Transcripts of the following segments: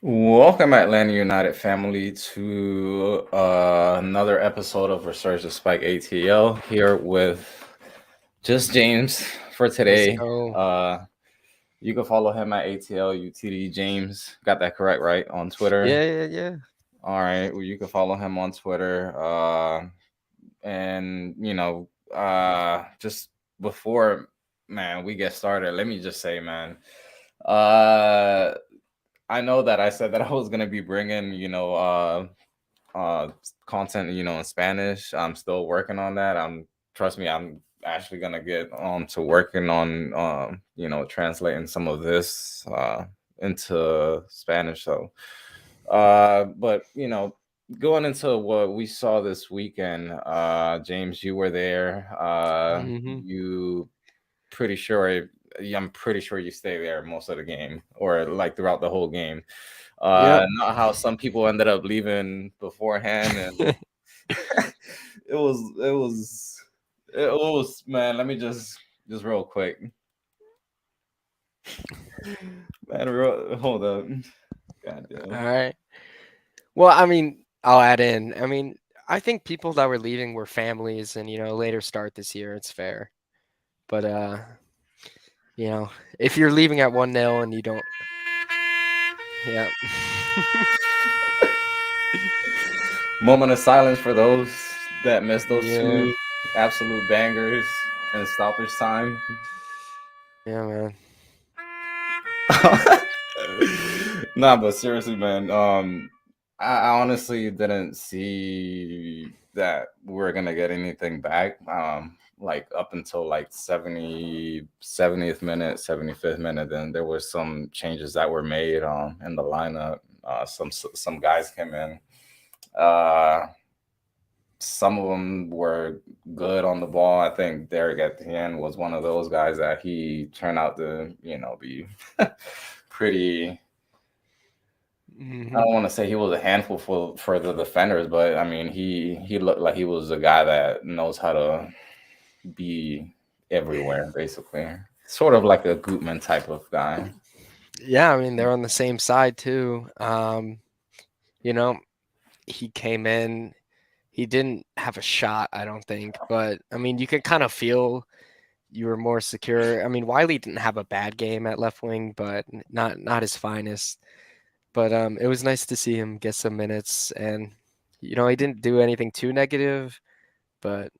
Welcome, Atlanta United family, to another episode of Resurge The Spike ATL. Here with just James for Let's today. go. You can follow him at ATL UTD James. Got that correct, right? On Twitter. Yeah. All right. Well, you can follow him on Twitter. And just before, man, we get started, let me just say, man. Uh, I know that I said that I was gonna be bringing, uh content, in Spanish. I'm still working on that. Trust me, I'm actually gonna get on to working on translating some of this into Spanish. So but going into what we saw this weekend, James, you were there. hmm You pretty sure yeah, I'm pretty sure you stay there most of the game, or like throughout the whole game. Yep. Not how some people ended up leaving beforehand, and it was it was it was man. Let me just real quick, man. Hold up, All goddamn. right. Well, I'll add in. I think people that were leaving were families and, later start this year. It's fair. But, you know, if you're leaving at 1-0 and you don't, yeah. Moment of silence for those that missed those Yeah. two absolute bangers in stoppage time. Yeah, man. Nah, but seriously, man. I honestly didn't see that we're gonna get anything back. Like up until like 70th minute, 75th minute, then there was some changes that were made in the lineup. Some guys came in. Uh, some of them were good on the ball. I think Derek at the end was one of those guys that he turned out to, be pretty. I hmm don't want to say he was a handful for the defenders, but I mean he looked like he was a guy that knows how to be everywhere, basically. Sort of like a Gutman type of guy. Yeah, they're on the same side too. You know, he came in. He didn't have a shot, I don't think, but you could kind of feel you were more secure. Wiley didn't have a bad game at left wing, but not his finest. But it was nice to see him get some minutes, and he didn't do anything too negative, but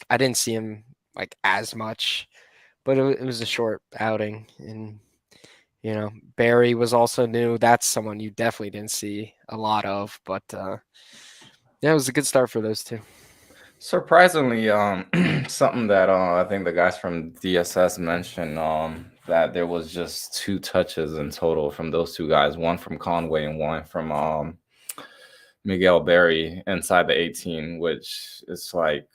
I didn't see him like as much. But it was a short outing, and Barry was also new. That's someone you definitely didn't see a lot of, but yeah, it was a good start for those two. Surprisingly, something that I think the guys from DSS mentioned, that there was just two touches in total from those two guys, one from Conway and one from Miguel Berry inside the 18, which is like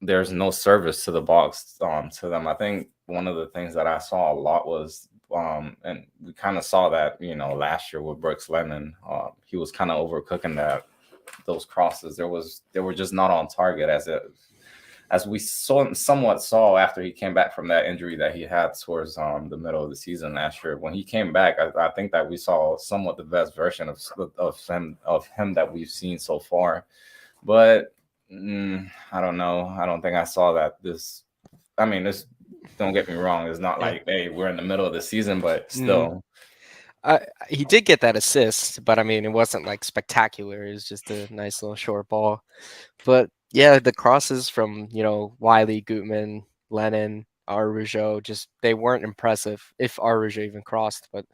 there's no service to the box to them. I think one of the things that I saw a lot was and we kind of saw that last year with Brooks Lennon. He was kind of overcooking those crosses. They were just not on target as we somewhat saw after he came back from that injury that he had towards the middle of the season last year. When he came back, I think that we saw somewhat the best version of him that we've seen so far. But I don't know. I don't think I saw that. I mean, this. Don't get me wrong. It's not Yeah. like, hey, we're in the middle of the season, but hmm still. He did get that assist, but it wasn't like spectacular. It was just a nice little short ball. But yeah, the crosses from Wiley, Gutman, Lennon, Arujo, just they weren't impressive. If Arujo even crossed, but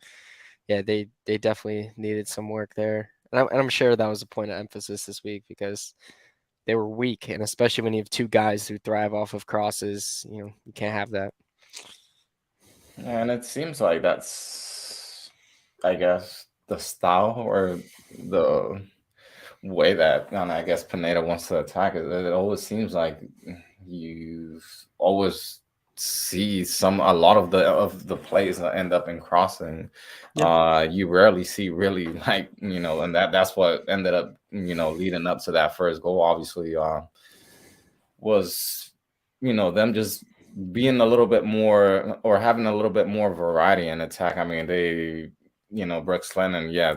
yeah, they definitely needed some work there. And I'm sure that was a point of emphasis this week because they were weak, and especially when you have two guys who thrive off of crosses, you can't have that. And it seems like that's, I guess, the style or the way that, and I guess Pineda wants to attack it. It always seems like you always see a lot of the plays that end up in crossing. Yeah. You rarely see really like and that's what ended up leading up to that first goal. Obviously, was them just being a little bit more or having a little bit more variety in attack. I mean, they Brooks Lennon, yeah,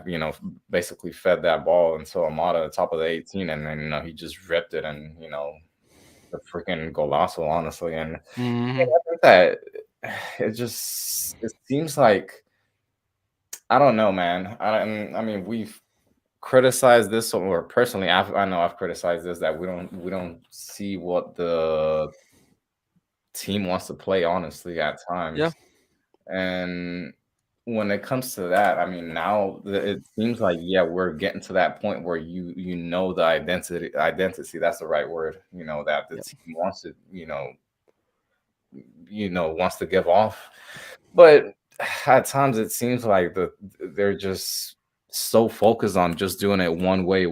basically fed that ball into Amada at the top of the 18, and then he just ripped it, and the freaking golazo, honestly. And Mhm. I think that it seems like, I don't know, man. I mean, we've criticized this, or personally, I know I've criticized this, that we don't see what the team wants to play, honestly, at Yeah. times. And when it comes to that, I mean, now it seems like, yeah, we're getting to that point where the identity, that's the right word, that the Yep. team wants to, wants to give off. But at times it seems like they're just so focused on just doing it one way.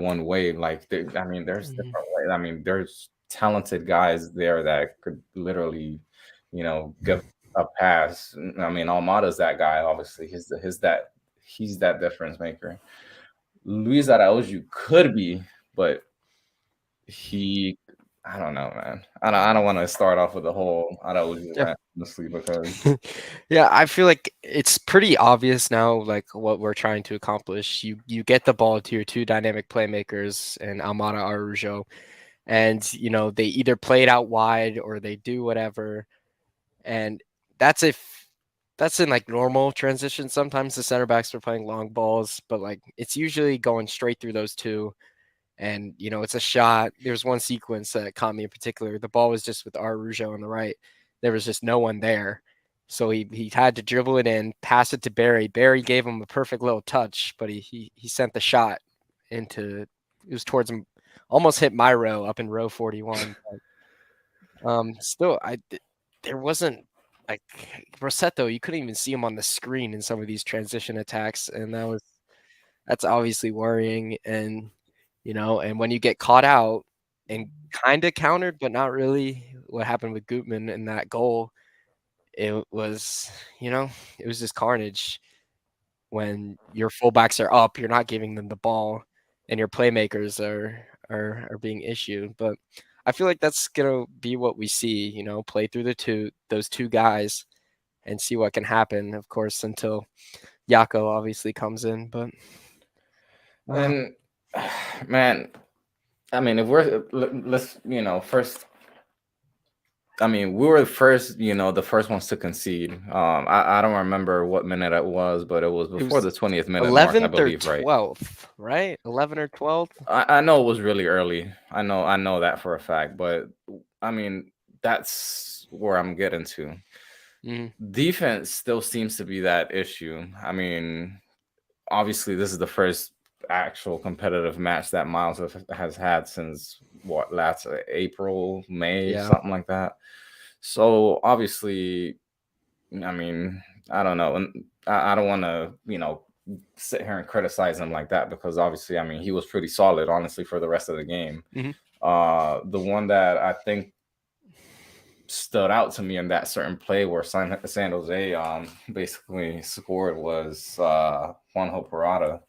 Like, I mean, there's Mhm. different ways. I mean, there's talented guys there that could literally, give a pass. I mean, Almada's that guy. Obviously, he's that difference maker. Luis Araújo could be, but he, I don't know, man. I don't want to start off with the whole Araújo Yeah. rant, honestly, because Yeah, I feel like it's pretty obvious now, like what we're trying to accomplish. You get the ball to your two dynamic playmakers and Almada Arujo, and they either play it out wide or they do whatever. And that's if that's in like normal transition. Sometimes the center backs are playing long balls, but like it's usually going straight through those two. And it's a shot. There's one sequence that caught me in particular. The ball was just with Arujo on the right. There was just no one there. So he had to dribble it in, pass it to Barry. Barry gave him a perfect little touch, but he sent the shot into, it was towards him, almost hit my row up in row 41. Still, there wasn't like Rossetto. You couldn't even see him on the screen in some of these transition attacks, and that's obviously worrying. And when you get caught out and kind of countered, but not really, what happened with Gutman in that goal, it was, it was just carnage. When your fullbacks are up, you're not giving them the ball, and your playmakers are being issued. But I feel like that's gonna be what we see. Play through those two guys and see what can happen. Of course, until Yako obviously comes in. But and man, I mean, if we're let's first. I mean, we were first, the first ones to concede. I don't remember what minute it was, but it was it before was the 20th minute mark, I 11th or believe, right? 12th, right? 11 or 12th. I know it was really early. I know that for a fact. But I mean, that's where I'm getting to. Mhm. Defense still seems to be that issue. I mean, obviously, this is the first actual competitive match that Miles has had since what, last April, May, Yeah. something like that. So obviously, I mean, I don't know, and I don't want to, sit here and criticize him like that, because obviously, I mean, he was pretty solid, honestly, for the rest of the game. Mhm. The one that I think stood out to me in that certain play where San Jose basically scored was Juanjo Parada.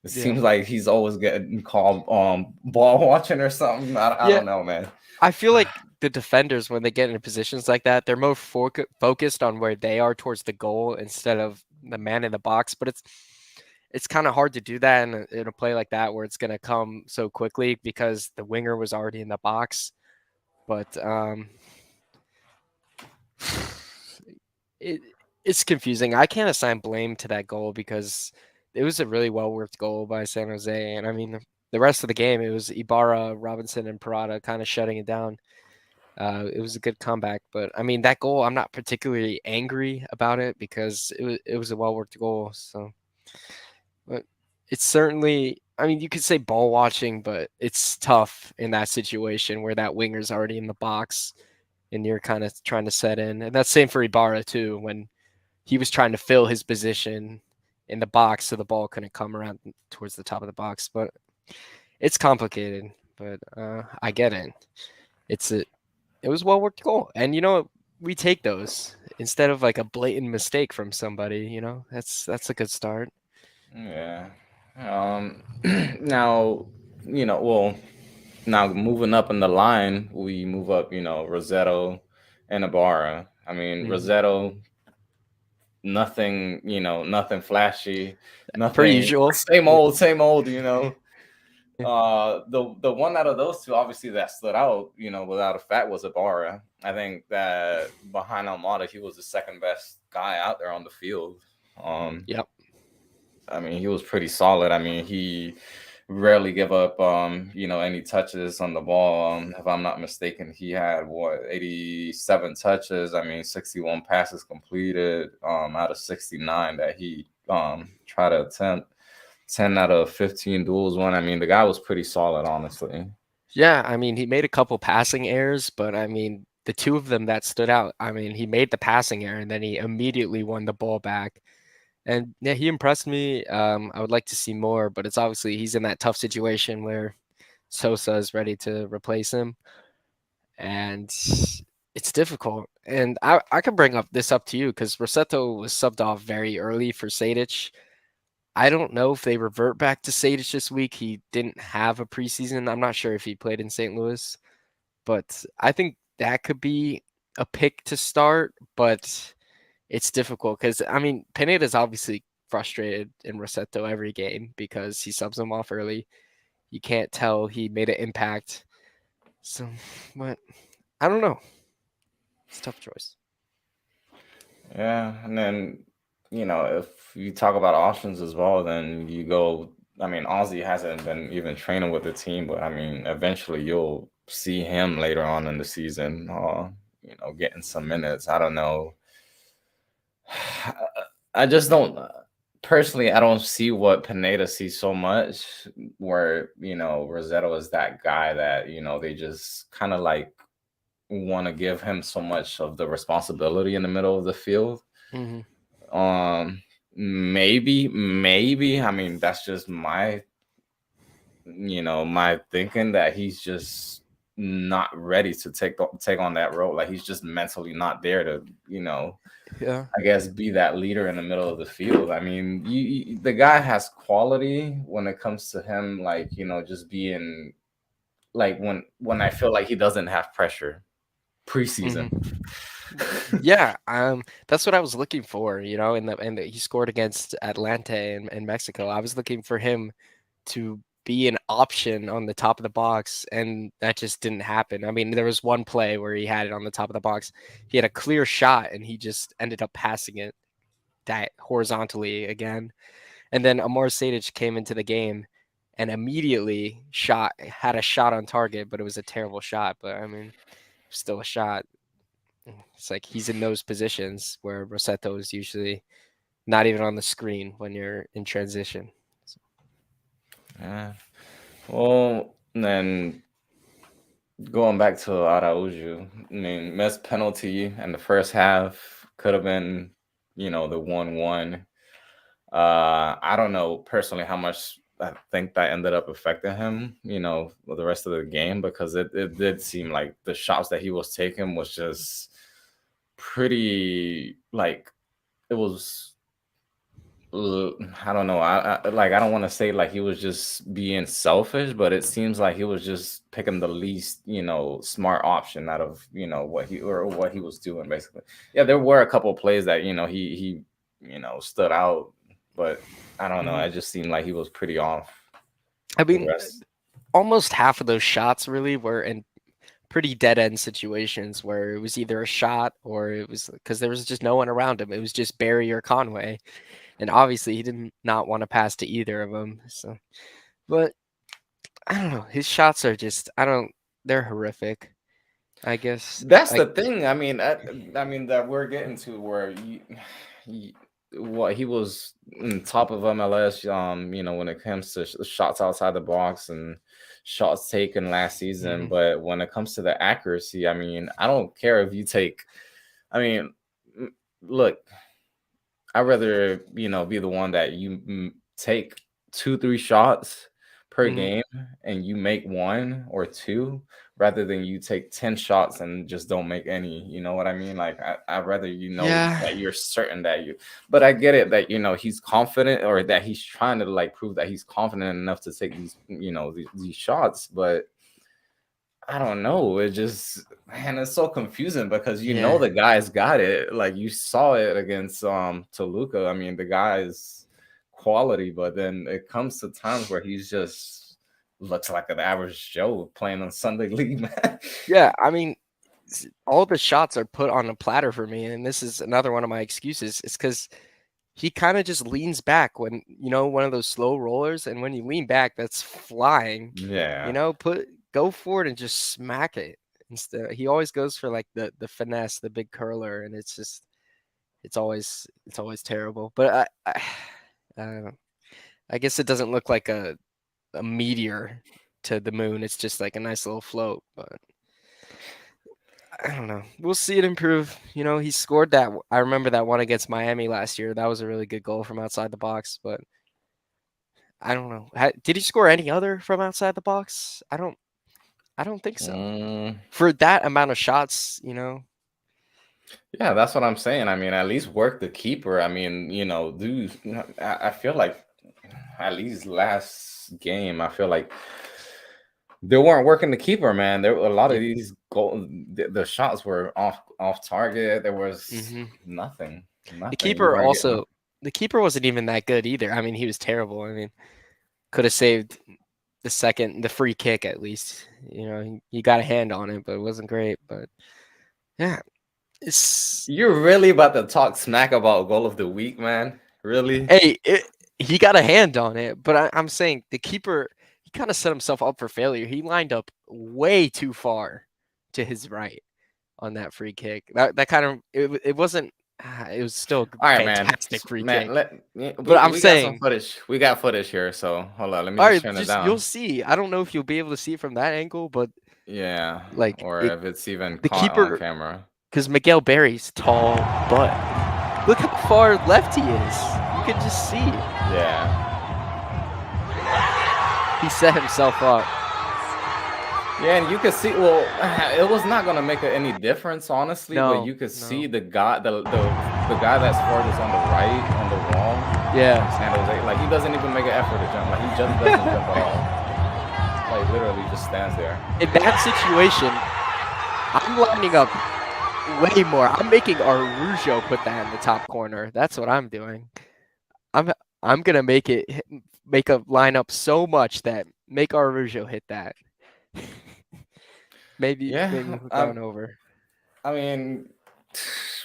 It Yeah. seems like he's always getting called ball watching or something. I Yeah. don't know, man. I feel like the defenders, when they get into positions like that, they're more focused on where they are towards the goal instead of the man in the box. But it's kind of hard to do that in a play like that where it's going to come so quickly because the winger was already in the box. But it it's confusing. I can't assign blame to that goal because it was a really well worked goal by San Jose. And I mean, the rest of the game, it was Ibarra, Robinson, and Parada kind of shutting it down. It was a good comeback, but I mean that goal, I'm not particularly angry about it because it was a well worked goal. So, but it's certainly, I mean, you could say ball watching, but it's tough in that situation where that winger's already in the box and you're kind of trying to set in, and that's same for Ibarra too when he was trying to fill his position in the box so the ball couldn't come around towards the top of the box. But it's complicated, but I get it. It's a It was well worked goal. And we take those instead of like a blatant mistake from somebody, that's a good start. Yeah. Now, well, now moving up in the line, we move up, Rosetto and Ibarra. I mean, Mhm. Rosetto, nothing, nothing flashy, Per nothing usual. same old, the one out of those two, obviously, that stood out, without a fact, was Ibarra. I think that behind Almada, he was the second best guy out there on the field. Um, Yep. I mean, he was pretty solid. I mean, he rarely give up, any touches on the ball. If I'm not mistaken, he had 87 touches. I mean, 61 passes completed, out of 69 that he tried to attempt. 10 out of 15 duels won. I mean, the guy was pretty solid, honestly. Yeah, I mean, he made a couple passing errors, but I mean, the two of them that stood out, I mean, he made the passing error and then he immediately won the ball back. And yeah, he impressed me. I would like to see more, but it's obviously he's in that tough situation where Sosa is ready to replace him, and it's difficult. And I could bring up this up to you because Rossetto was subbed off very early for Sadic. I don't know if they revert back to Sadic this week. He didn't have a preseason. I'm not sure if he played in St. Louis, but I think that could be a pick to start. But it's difficult because I mean Pineda's obviously frustrated in Rossetto every game because he subs him off early. You can't tell he made an impact. So, but I don't know. It's a tough choice. Yeah, and then if you talk about options as well, then you go. I mean, Ozzy hasn't been even training with the team, but I mean, eventually you'll see him later on in the season. Getting some minutes. I don't know. I just don't. Personally, I don't see what Pineda sees so much, where Rossetto is that guy that they just kind of like want to give him so much of the responsibility in the middle of the field. Hmm. Um, maybe. I mean, that's just my thinking, that he's just not ready to take on that role. Like, he's just mentally not there to, Yeah. I guess, be that leader in the middle of the field. I mean, the guy has quality when it comes to him, like, just being like, when I feel like he doesn't have pressure Hmm. preseason. Yeah. That's what I was looking for. He scored against Atlante in Mexico. I was looking for him to be an option on the top of the box, and that just didn't happen. I mean, there was one play where he had it on the top of the box. He had a clear shot, and he just ended up passing it that horizontally again. And then Amor Sadic came into the game and immediately had a shot on target, but it was a terrible shot. But I mean, still a shot. It's like he's in those positions where Rossetto is usually not even on the screen when you're in transition. So, Yeah. Well, then going back to Araujo, I mean, missed penalty in the first half, could have been, the 1-1. I don't know personally how much I think that ended up affecting him, with the rest of the game, because it did seem like the shots that he was taking was just pretty, like, it was I don't know. I don't want to say like he was just being selfish, but it seems like he was just picking the least, smart option out of, what he was doing, basically. Yeah, there were a couple of plays that, he stood out, but I don't know. mhm. It just seemed like he was pretty off I the mean, rest. almost half of those shots really were in pretty dead end situations where it was either a shot or it was because there was just no one around him. It was just Barry or Conway. And obviously he didn't not want to pass to either of them. So, but I don't know. His shots are just, I don't, they're horrific, I guess. That's Like, the thing. I mean that we're getting to where he, what he was in top of MLS. When it comes to shots outside the box and shots taken last season, mhm, but when it comes to the accuracy, I mean, I don't care if you take. I mean, look, I'd rather be the one that you take 2-3 shots per mhm. game and you make one or two, rather than you take 10 shots and just don't make any. You know what I mean? Like, I'd rather Yeah. that you're certain that you. But I get it that he's confident, or that he's trying to like prove that he's confident enough to take these shots. But I don't know. It just, man, it's so confusing because you know Yeah. the guy's got it. Like you saw it against Toluca. I mean, the guy's quality, but then it comes to times where he's just looks like an average Joe playing on Sunday League, man. Yeah, I mean, all the shots are put on a platter for me, and this is another one of my excuses. It's because he kind of just leans back when, one of those slow rollers, and when you lean back, that's flying. Yeah. Go for it and just smack it. Instead, he always goes for like the finesse, the big curler, and it's always terrible. But I don't know. I guess it doesn't look like a meteor to the moon. It's just like a nice little float, but I don't know. We'll see it improve. He scored that. I remember that one against Miami last year. That was a really good goal from outside the box, but I don't know. Did he score any other from outside the box? I don't think so. Mm, For that amount of shots. yeah, that's what I'm saying. I mean, at least work the keeper. I mean, dude, I feel like at least last game, I feel like they weren't working the keeper, man. There were a lot of Yeah. these goal. The shots were off target. There was hmm nothing. The We keeper weren't getting. also. The keeper wasn't even that good either. I mean, he was terrible. I mean, could have saved the free kick at least. He got a hand on it, but it wasn't great. But yeah, it's You're really about to talk smack about goal of the week, man? Really? hey, he got a hand on it, but I'm saying the keeper, he kind of set himself up for failure. He lined up way too far to his right on that free kick. That kind of it wasn't. It was still a All right, man. fantastic free Man, kick. we But I'm we got some saying, footage. We got footage here. So hold on. Let me all just right, turn it just you'll down. see. I don't know if you'll be able to see it from that angle, but Yeah, like or if it's even the caught on keeper, camera. because Miguel Berry's tall, but look how far left he is. You can just see. Yeah. He set himself up. Yeah, and you could see. Well, it was not gonna make any difference, honestly. But No, you could see no. the guy, the guy that's farthest on the right on the wall from Yeah. San Jose. Like he doesn't even make an effort to jump. Like he just doesn't jump at all. Like literally just stands there. In that situation, I'm lining up way more. I'm making Arujo put that in the top corner. That's what I'm doing. I'm I'm gonna make a lineup so much that make Arujo hit that. Maybe Yeah, we're going over. I mean,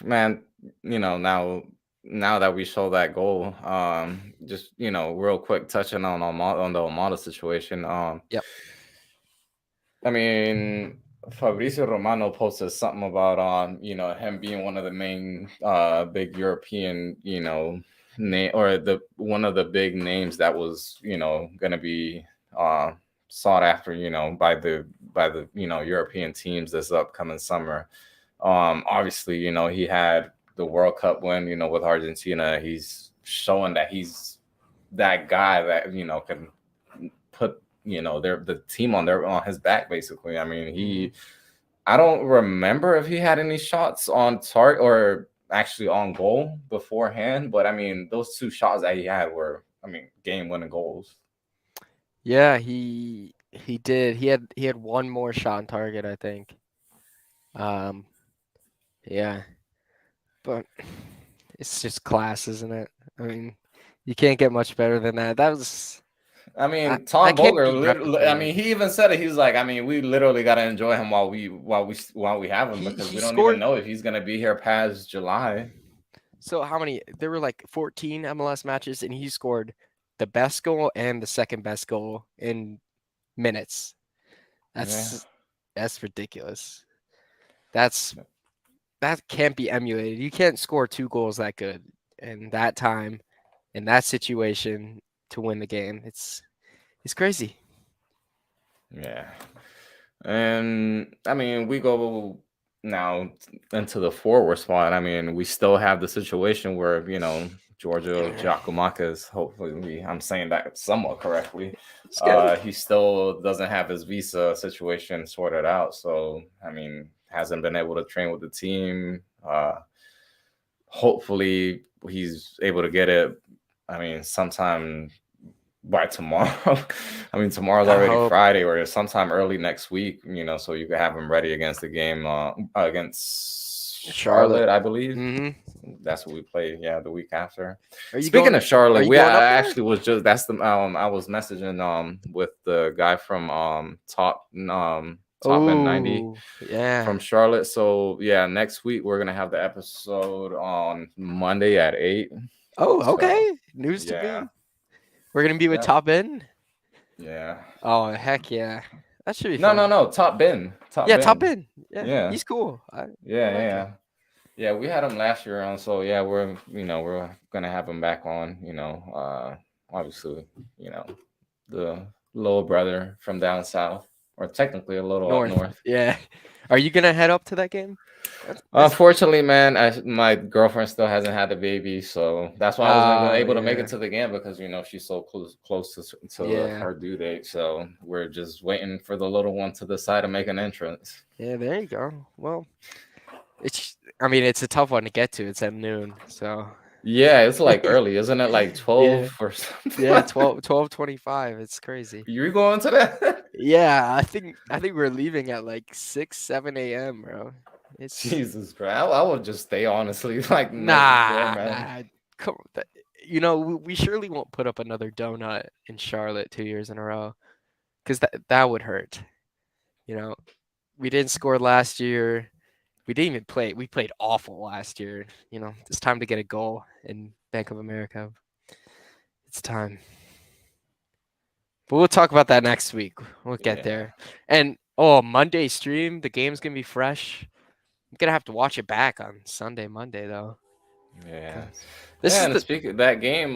man, now that we show that goal, just real quick touching on the Almada situation. Yep. I mean, Fabrizio Romano posted something about him being one of the main big European name or the one of the big names that was gonna be uh sought after by the European teams this upcoming summer. Obviously, he had the World Cup win, with Argentina. He's showing that he's that guy that can put the team on his back basically. I mean, hmm I don't remember if he had any shots on target or actually on goal beforehand, but I mean, those two shots that he had were, I mean, game winning goals. Yeah, he did. He had one more shot on target, I think. Um, yeah, but it's just class, isn't it? I mean, you can't get much better than that. That was I I, mean, that Tom can't Boger. be I replicated. mean, he even said it. He was like, I mean, we literally got to enjoy him while we have him He because he we don't even scored. know if he's gonna be here past July. So how many? There were like 14 MLS matches, and he scored the best goal and the second best goal in minutes. Yeah, That's ridiculous. That's that can't be emulated. You can't score two goals that good in that time, in that situation to win the game. It's crazy. yeah. And I mean, we go now into the forward spot. I mean, we still have the situation where Giorgio Giacomakis. Hopefully, I'm saying that somewhat correctly. It's good. He still doesn't have his visa situation sorted out. So I mean, hasn't been able to train with the team. Hopefully, he's able to get it. I mean, sometime by tomorrow. I mean, tomorrow's I already hope Friday, or sometime early next week. So you can have them ready against the game against Charlotte. Charlotte, I believe. Hmm. That's what we play. Yeah, the week after. Are you Speaking going? of Are Charlotte, you we going up I there? actually was just that's the I was messaging with the guy from Top Ben 90 Oh, yeah. from Charlotte. So yeah, next week we're gonna have the episode on Monday at 8. Oh, So okay. News to yeah, me. We're gonna be with yep, Top End. yeah. Oh, heck yeah. That should be No, no, fun. no. Top Ben. Top Yeah, Top Ben. End. Yeah, Yeah. he's cool. I Yeah, like him. yeah. Yeah, we had him last year on, so yeah, we're gonna have him back on, obviously, you know, the little brother from down south, or technically a little up North. north. Yeah. Are you gonna head up to that game? That's Unfortunately, man, my girlfriend still hasn't had the baby, so that's why I wasn't even able to make it yeah. to the game, because she's so close to Yeah. her due date. So we're just waiting for the little one to decide to make an entrance. Yeah, there you go. Well, I mean, it's a tough one to get to. It's at noon, so Yeah, it's like early, isn't it? Like yeah. 12 or something. Yeah, 12:25. It's crazy. You going to that? Yeah, I think we're leaving at like 6, 7 a.m., bro. It's Jesus Christ. I would just stay, honestly, like night before, nah, man. nah. Come, we surely won't put up another donut in Charlotte 2 years in a row, because that would hurt. You know, we didn't score last year. We didn't even play. We played awful last year. It's time to get a goal in Bank of America. It's time. But we'll talk about that next week. We'll get Yeah. there. And Monday stream, the game's gonna be fresh. I'm gonna have to watch it back on Sunday, Monday though. Yeah. 'Cause this Yeah, is and the speaking of that game,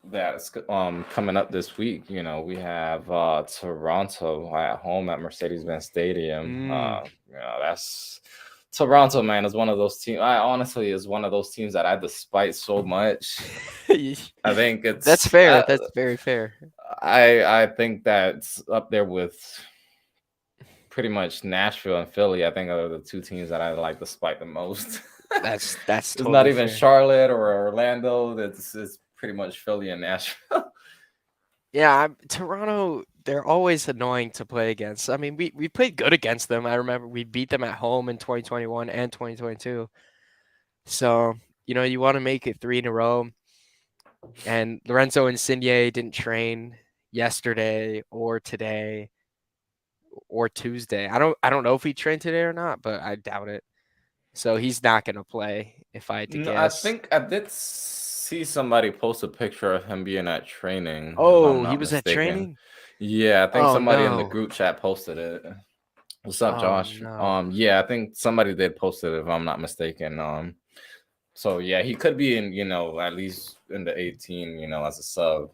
that's coming up this week, we have Toronto at home at Mercedes-Benz Stadium. mm, That's Toronto, man, is one of those teams. I honestly is one of those teams that I despise so much. I think that's it's fair. That's very fair. I think that's up there with pretty much Nashville and Philly. I think are the two teams that I like despite the most. That's It's not totally even fair. Charlotte or Orlando. It's pretty much Philly and Nashville. Yeah, Toronto, they're always annoying to play against. I mean, we played good against them. I remember we beat them at home in 2021 and 2022. So, you want to make it 3 in a row. And Lorenzo Insigne didn't train yesterday or today or Tuesday. I don't know if he trained today or not, but I doubt it. So he's not gonna play if I had to No, I guess. think I did see somebody post a picture of him being at training, if I'm Oh, he not was at mistaken. training? Yeah, I think Oh somebody in the no. group chat posted it. What's up, Oh Josh? no. Yeah, I think somebody did post it, if I'm not mistaken. So yeah, he could be in, at least in the 18, as a sub.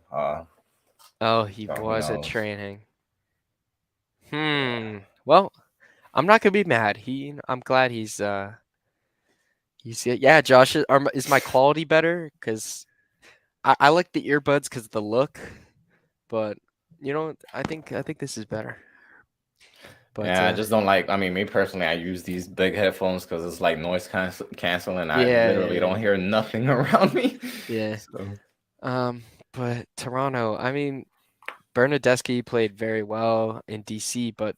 Oh, he So who was at knows? training. Yeah. Well, I'm not gonna be mad. I'm glad yeah, Josh, is my quality better? Because I like the earbuds because of the look, but I think this is better. But Yeah, I just don't like. I mean, me personally, I use these big headphones because it's like noise canceling. I yeah, literally yeah, don't hear nothing around me. yeah. So But Toronto, I mean, Bernadeschi played very well in DC, but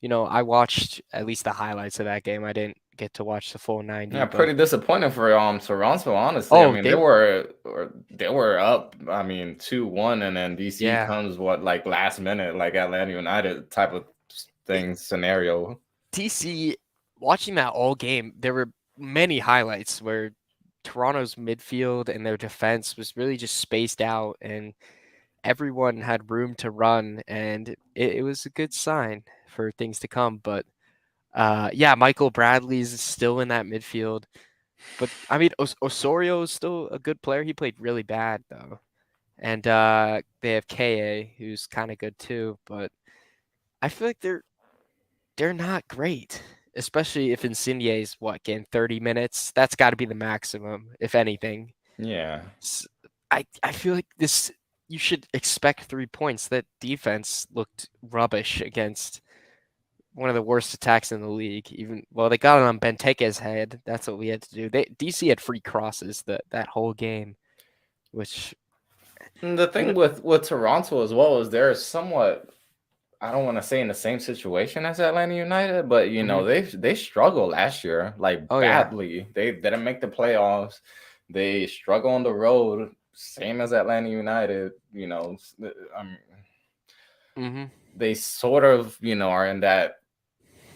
I watched at least the highlights of that game. I didn't get to watch the full 90, yeah, but pretty disappointing for Toronto. Honestly, I oh, mean, they were up. I mean, 2-1, and then DC yeah, comes like last minute, like Atlanta United type of thing scenario. DC. Watching that all game, there were many highlights where Toronto's midfield and their defense was really just spaced out, and everyone had room to run, and it was a good sign for things to come. But yeah, Michael Bradley's still in that midfield. But I mean, Osorio is still a good player. He played really bad though, and they have Ka, who's kind of good too. But I feel like they're not great, especially if Insigne's getting 30 minutes. That's got to be the maximum, if anything. Yeah, I feel like this. You should expect 3 points. That defense looked rubbish against one of the worst attacks in the league. They got it on Benteke's head. That's what we had to do. DC had free crosses that whole game, which And the You know, thing with Toronto as well is they're somewhat, I don't want to say in the same situation as Atlanta United, but mhm. they struggled last year like Oh yeah. badly. They didn't make the playoffs. They struggle on the road, same as Atlanta United. Um, Mhm. they sort of are in that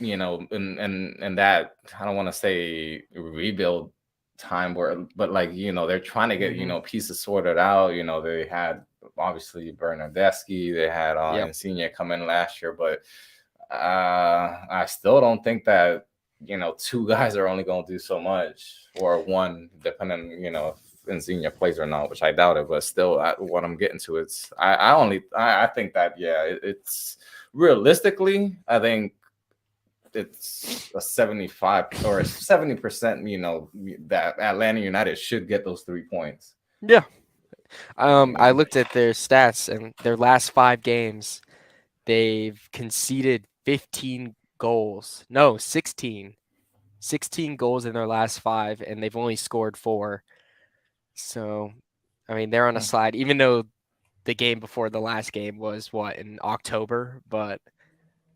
in that, I don't want to say rebuild time where, but like they're trying to get Mhm. pieces sorted out. They had obviously Bernardeschi, they had Yep. Insigne come in last year, but I still don't think that two guys are only going to do so much, or one, depending if Insigne plays or not, which I doubt it. But still, what I'm getting to, it's I think that it's realistically, I think it's a 75 or a 70%, that Atlanta United should get those 3 points. Yeah. I I mean, looked at their stats and their last 5 games, they've conceded 15 goals. No, 16. 16 goals in their last 5, and they've only scored 4. So, I mean, they're on a slide, even though the game before the last game was what, in October, but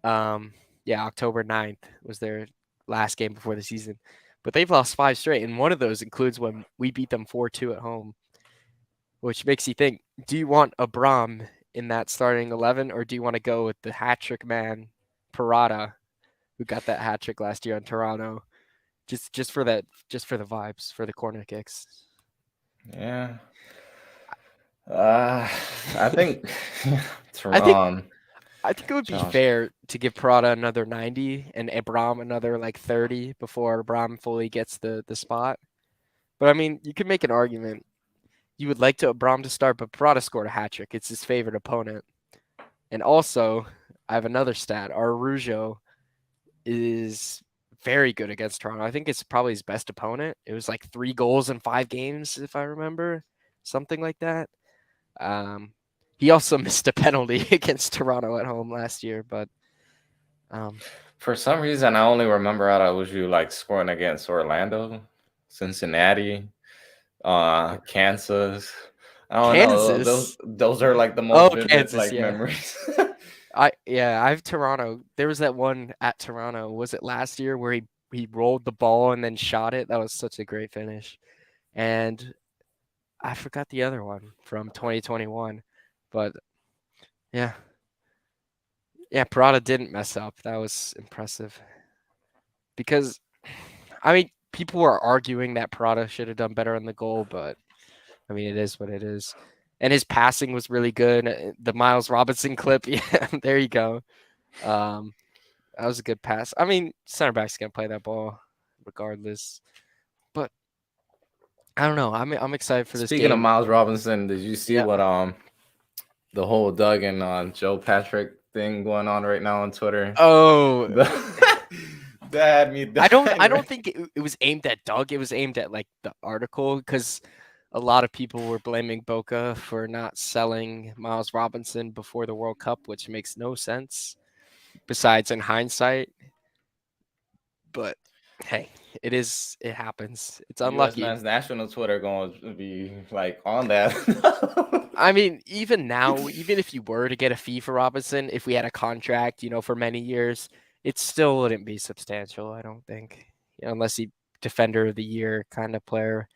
um yeah, October 9th was their last game before the season. But they've lost 5 straight, and one of those includes when we beat them 4-2 at home, which makes you think, do you want Abram in that starting 11, or do you want to go with the hat trick man, Parada, who got that hat trick last year on Toronto? Just for that, just for the vibes, for the corner kicks. yeah. Uh, I think I think Tehran, I think it would be Josh. fair to give Prada another 90 and Abram another like 30 before Abram fully gets the spot. But I mean, you could make an argument. You would like to Abram to start, but Prada scored a hat trick. It's his favorite opponent. And also, I have another stat. Arujo is very good against Toronto. I think it's probably his best opponent. It was like 3 goals in 5 games, if I remember, something like that. Um, he also missed a penalty against Toronto at home last year, but um, For some reason, I only remember Araujo like scoring against Orlando, Cincinnati, Kansas. I don't know. Those Kansas. those are like the most Oh, vivid Kansas, like yeah. memories. I have Toronto. There was that one at Toronto. Was it last year where he rolled the ball and then shot it? That was such a great finish. And I forgot the other one from 2021. But yeah. Yeah, Parada didn't mess up. That was impressive. Because I mean, people were arguing that Parada should have done better on the goal, but I mean, it is what it is. And his passing was really good. The Miles Robinson clip, yeah, there you go. Um, that was a good pass. I mean, center back's gonna play that ball regardless. But I don't know. I'm excited for this Speaking of game. Miles Robinson, did you see Yeah. what the whole Doug and Joe Patrick thing going on right now on Twitter? Oh, The that had me I dying. don't think it was aimed at Doug. It was aimed at like the article because a lot of people were blaming Boca for not selling Miles Robinson before the World Cup, which makes no sense. Besides, in hindsight, but hey, it happens. It's U.S. unlucky. men's national Twitter going to be like on that. I mean, even now, even if you were to get a fee for Robinson, if we had a contract, for many years, it still wouldn't be substantial, I don't think. Unless he defender of the year kind of player.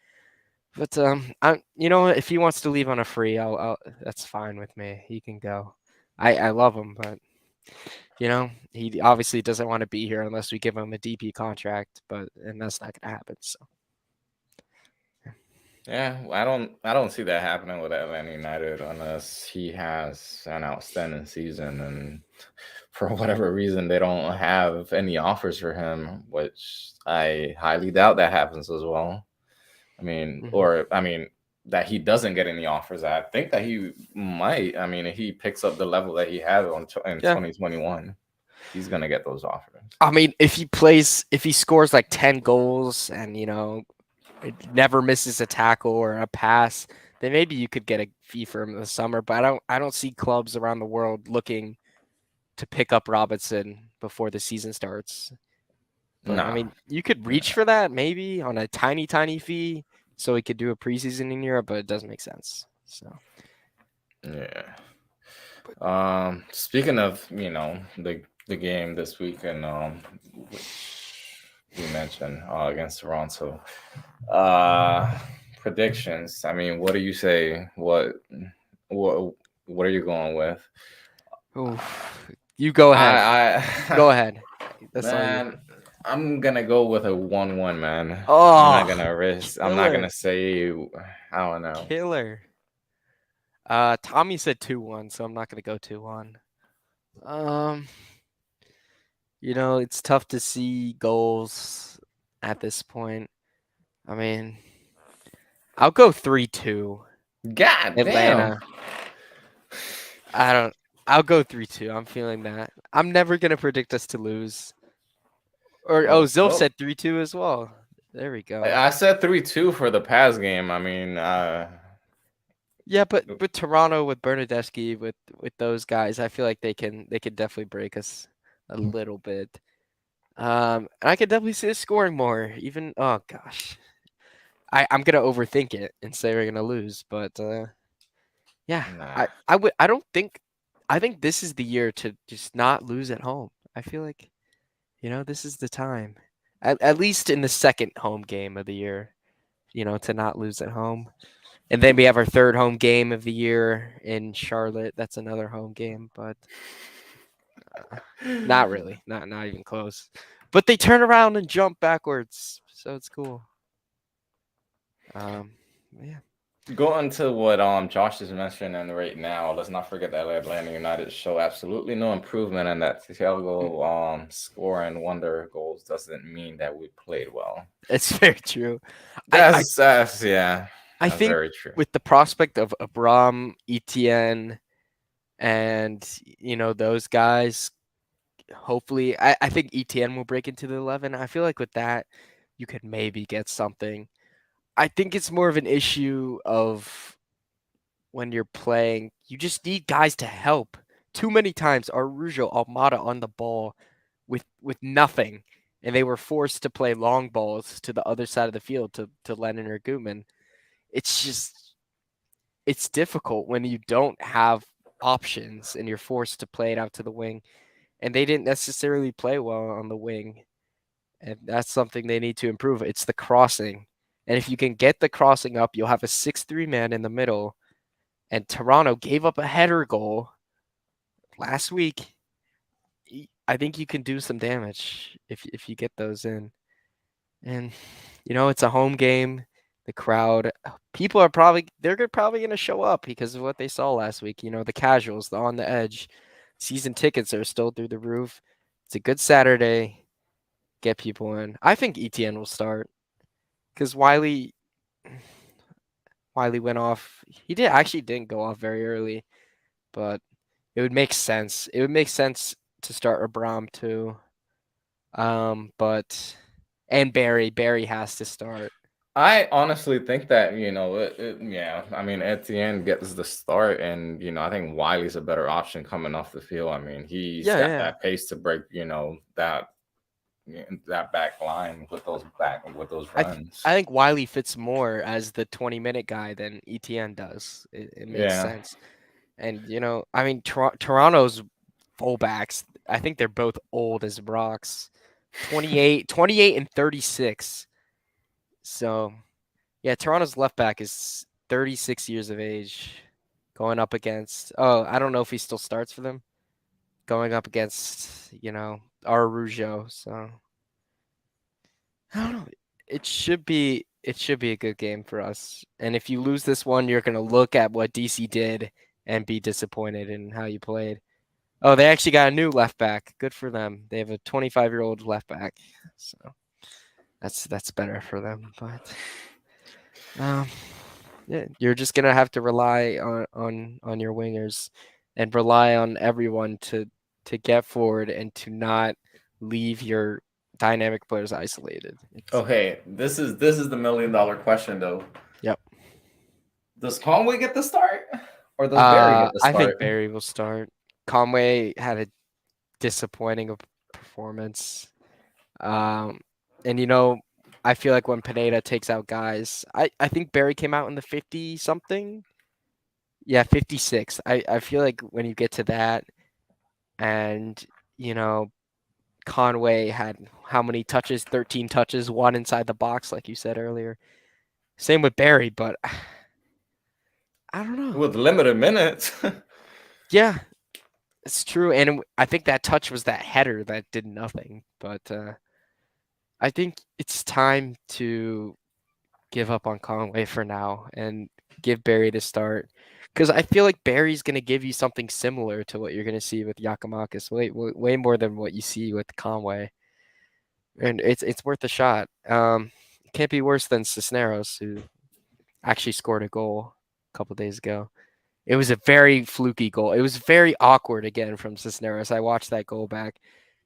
But if he wants to leave on a free, I'll that's fine with me. He can go. I love him, but he obviously doesn't want to be here unless we give him a DP contract, and that's not gonna happen. So Yeah, I don't see that happening with Atlanta United unless he has an outstanding season, and for whatever reason they don't have any offers for him, which I highly doubt that happens as well. mhm. I mean that he doesn't get any offers. I think that he might. I mean, if he picks up the level that he had in Yeah. 2021, he's gonna get those offers. I mean, if he scores like 10 goals and it never misses a tackle or a pass, then maybe you could get a fee for him in the summer. But I don't see clubs around the world looking to pick up Robinson before the season starts. But I Nah, mean, you could reach for that maybe on a tiny, tiny fee so he could do a preseason in Europe, but it doesn't make sense. So Yeah. But Speaking of, the game this weekend, which we mentioned against Toronto, uh, predictions. I mean, what do you say? What what are you going with? oof, you go ahead. I Go ahead. That's all you. man, I'm gonna go with a 1-1, man. I'm not Oh, gonna risk. I'm not killer, gonna say. I don't know. killer. Tommy said 2-1, so I'm not gonna go 2-1. Um, it's tough to see goals at this point. I mean, I'll go 3-2. God damn. Atlanta. I don't. I'll go 3-2. I'm feeling that. I'm never gonna predict us to lose. Or Zilf Well, said 3-2 as well. There we go. I said 3-2 for the past game. I mean, Yeah, but Toronto with Bernadeschi with those guys, I feel like they can definitely break us a little bit. And I could definitely see us scoring more. Even oh gosh, I'm gonna overthink it and say we're gonna lose, but yeah, nah. I think this is the year to just not lose at home. I feel like this is the time, at least in the second home game of the year, to not lose at home. And then we have our third home game of the year in Charlotte. That's another home game, but not really, not even close. But they turn around and jump backwards, so it's cool. Um, yeah, Going to what Josh is mentioning right now, let's not forget that Atlanta United show absolutely no improvement, and that Thiago scoring wonder goals doesn't mean that we played well. it's very true. I, I, That's yeah, I that's think very true. with the prospect of Abram, Etienne, and those guys, hopefully, I think Etienne will break into the 11. I feel like with that, you could maybe get something. I think it's more of an issue of when you're playing, you just need guys to help. Too many times, Arujo, Almada on the ball with nothing, and they were forced to play long balls to the other side of the field to Lennon or Gutman. It's just it's difficult when you don't have options and you're forced to play it out to the wing. And they didn't necessarily play well on the wing, and that's something they need to improve. It's the crossing, and if you can get the crossing up, you'll have a 6-3 man in the middle. And Toronto gave up a header goal last week. I think you can do some damage if you get those in. And it's a home game. The crowd, people are probably gonna show up because of what they saw last week. The casuals, the on the edge. Season tickets are still through the roof. It's a good Saturday. Get people in. I think ETN will start because Wiley went off. He didn't go off very early, but it would make sense. It would make sense to start Abram too. But and Barry has to start. I honestly think that yeah. I mean, Etienne gets the start, and I think Wiley's a better option coming off the field. I mean, he's Yeah, got yeah. that pace to break that back line with those I th- runs. I think Wiley fits more as the 20-minute guy than ETN does. It makes Yeah. sense. And I mean Toronto's fullbacks, I think they're both old as rocks. 28 and 36. So, yeah, Toronto's left back is 36 years of age going up against I don't know if he still starts for them. Going up against, Arujo. So, I don't know. It should be a good game for us. And if you lose this one, you're gonna look at what DC did and be disappointed in how you played. Oh, they actually got a new left back. Good for them. They have a 25-year-old left back. So that's better for them. But um, yeah, you're just gonna have to rely on your wingers and rely on everyone to get forward and to not leave your dynamic players isolated. Okay, this is the $1 million question though. Yep. Does Conway get the start, or does Barry get the I think start? Barry will start. Conway had a disappointing performance. Um, and I feel like when Pineda takes out guys, I think Barry came out in the 50 something. Yeah, 56. I feel like when you get to that, and you know Conway had how many touches? 13 touches, one inside the box, like you said earlier. Same with Barry, but I don't know. with limited minutes. Yeah, it's true, and I think that touch was that header that did nothing. But I think it's time to give up on Conway for now and give Barry the start. Because I feel like Barry's going to give you something similar to what you're going to see with Yakimakis, way more than what you see with Conway. And it's worth a shot. It can't be worse than Cisneros, who actually scored a goal a couple days ago. It was a very fluky goal. It was very awkward again from Cisneros. I watched that goal back.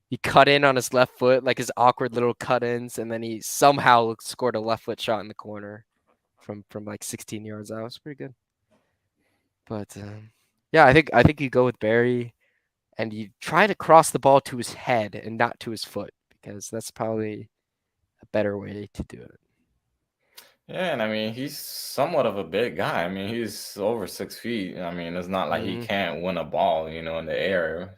He cut in on his left foot, like his awkward little cut-ins, and then he somehow scored a left foot shot in the corner from like 16 yards out. It was pretty good. But yeah, I think you go with Barry and you try to cross the ball to his head and not to his foot because that's probably a better way to do it. Yeah, and I mean he's somewhat of a big guy. I mean he's over 6 feet. I mean it's not like he Mm-hmm. can't win a ball, in the air.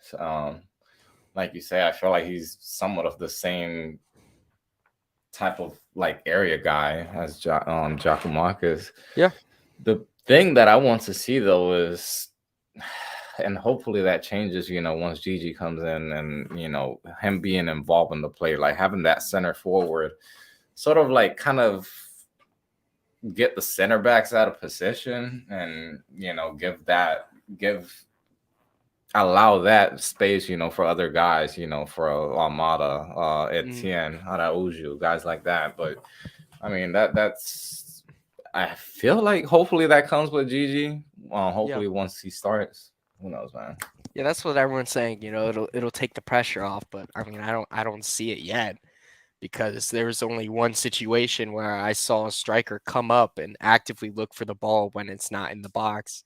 Like you say, I feel like he's somewhat of the same type of like area guy as Giacomakis. Yeah. The thing that I want to see though is, and hopefully that changes, once Gigi comes in and him being involved in the play, like having that center forward, sort of like kind of get the center backs out of position and give allow that space, for other guys, for Almada, Mm, Etienne, Araujo, guys like that. But I mean that's I feel like hopefully that comes with Gigi. yeah. Hopefully once he starts, who knows, man. Yeah, that's what everyone's saying. It'll take the pressure off, but I mean, I don't see it yet because there was only one situation where I saw a striker come up and actively look for the ball when it's not in the box.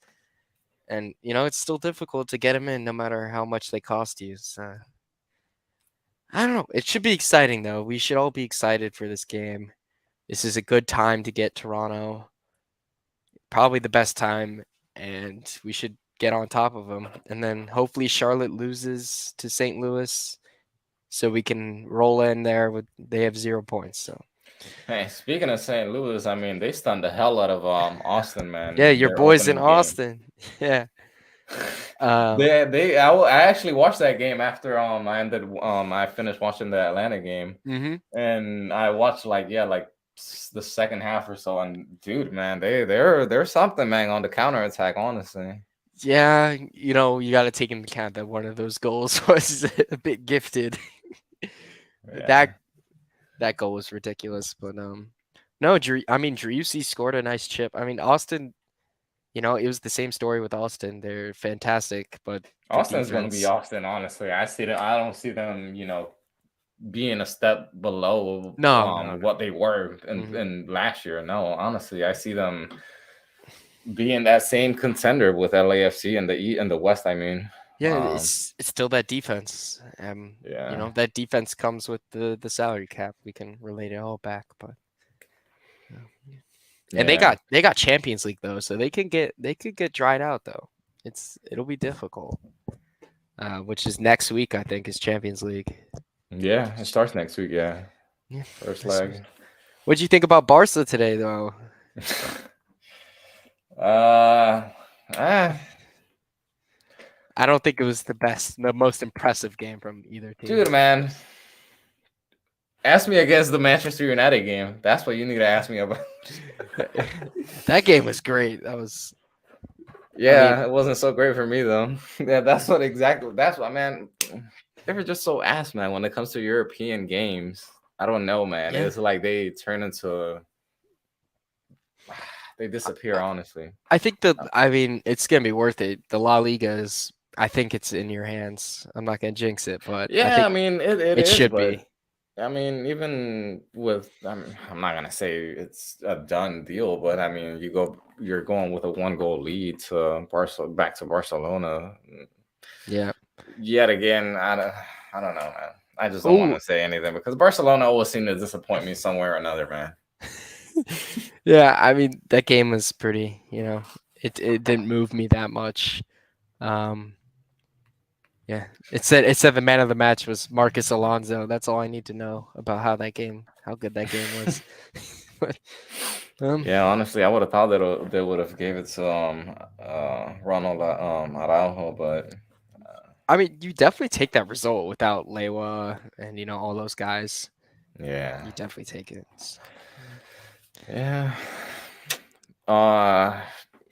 And it's still difficult to get him in no matter how much they cost you. So I don't know. It should be exciting though. We should all be excited for this game. This is a good time to get Toronto. Probably the best time, and we should get on top of them. And then hopefully Charlotte loses to St. Louis so we can roll in there with they have 0 points. So Hey, speaking of St. Louis, I mean they stunned the hell out of Austin, yeah, man. your Their boys in opening game. Austin. Yeah. Um, I actually watched that game after I finished watching the Atlanta game, hmm and I watched the second half or so, and dude, man, they're something, man, on the counter attack, honestly. Yeah, you got to take into account that one of those goals was a bit gifted. That Yeah. that goal was ridiculous, but no, Drew. I mean, Driussi scored a nice chip. I mean, Austin. It was the same story with Austin. They're fantastic, but their Austin's gonna be defense. Austin, honestly. I don't see them, being a step below No, no, no. what they were hmm in last year. No, honestly, I see them being that same contender with LAFC and the West. I mean, Yeah, it's still that defense. yeah, That defense comes with the salary cap. We can relate it all back, but and they yeah. got they got Champions League though, so they could get dried out though. It'll be difficult. Which is next week, I think, is Champions League. Yeah, it starts next week. Yeah, Yeah. first leg. What'd you think about Barca today, though? uh, ah, I don't think it was the most impressive game from either team. dude, man, ask me against the Manchester United game. That's what you need to ask me about. That game was great. I mean, Yeah, it wasn't so great for me though. Yeah, that's what exactly. That's what, man. They were just so ass, man. When it comes to European games, I don't know, man. yeah. It's like they turn into they disappear. Honestly, I think I mean, it's gonna be worth it. The La Liga is. I think it's in your hands. I'm not gonna jinx it, but I yeah. I think mean, it it is, should but be. I mean, even with, I'm not gonna say it's a done deal, but I mean, you're going with a 1 goal lead to back to Barcelona. Yeah. Yet again, I don't know, man. I just don't want Oh, to say anything because Barcelona always seem to disappoint me somewhere or another, man. yeah. I mean, that game was pretty. it didn't move me that much. Um, yeah, it said the man of the match was Marcus Alonso. That's all I need to know about how good that game was. But, Yeah, honestly, I would have thought that they would have gave it to Ronald Araujo, but I mean, you definitely take that result without Lewa and all those guys. yeah, You definitely take it. yeah. Uh,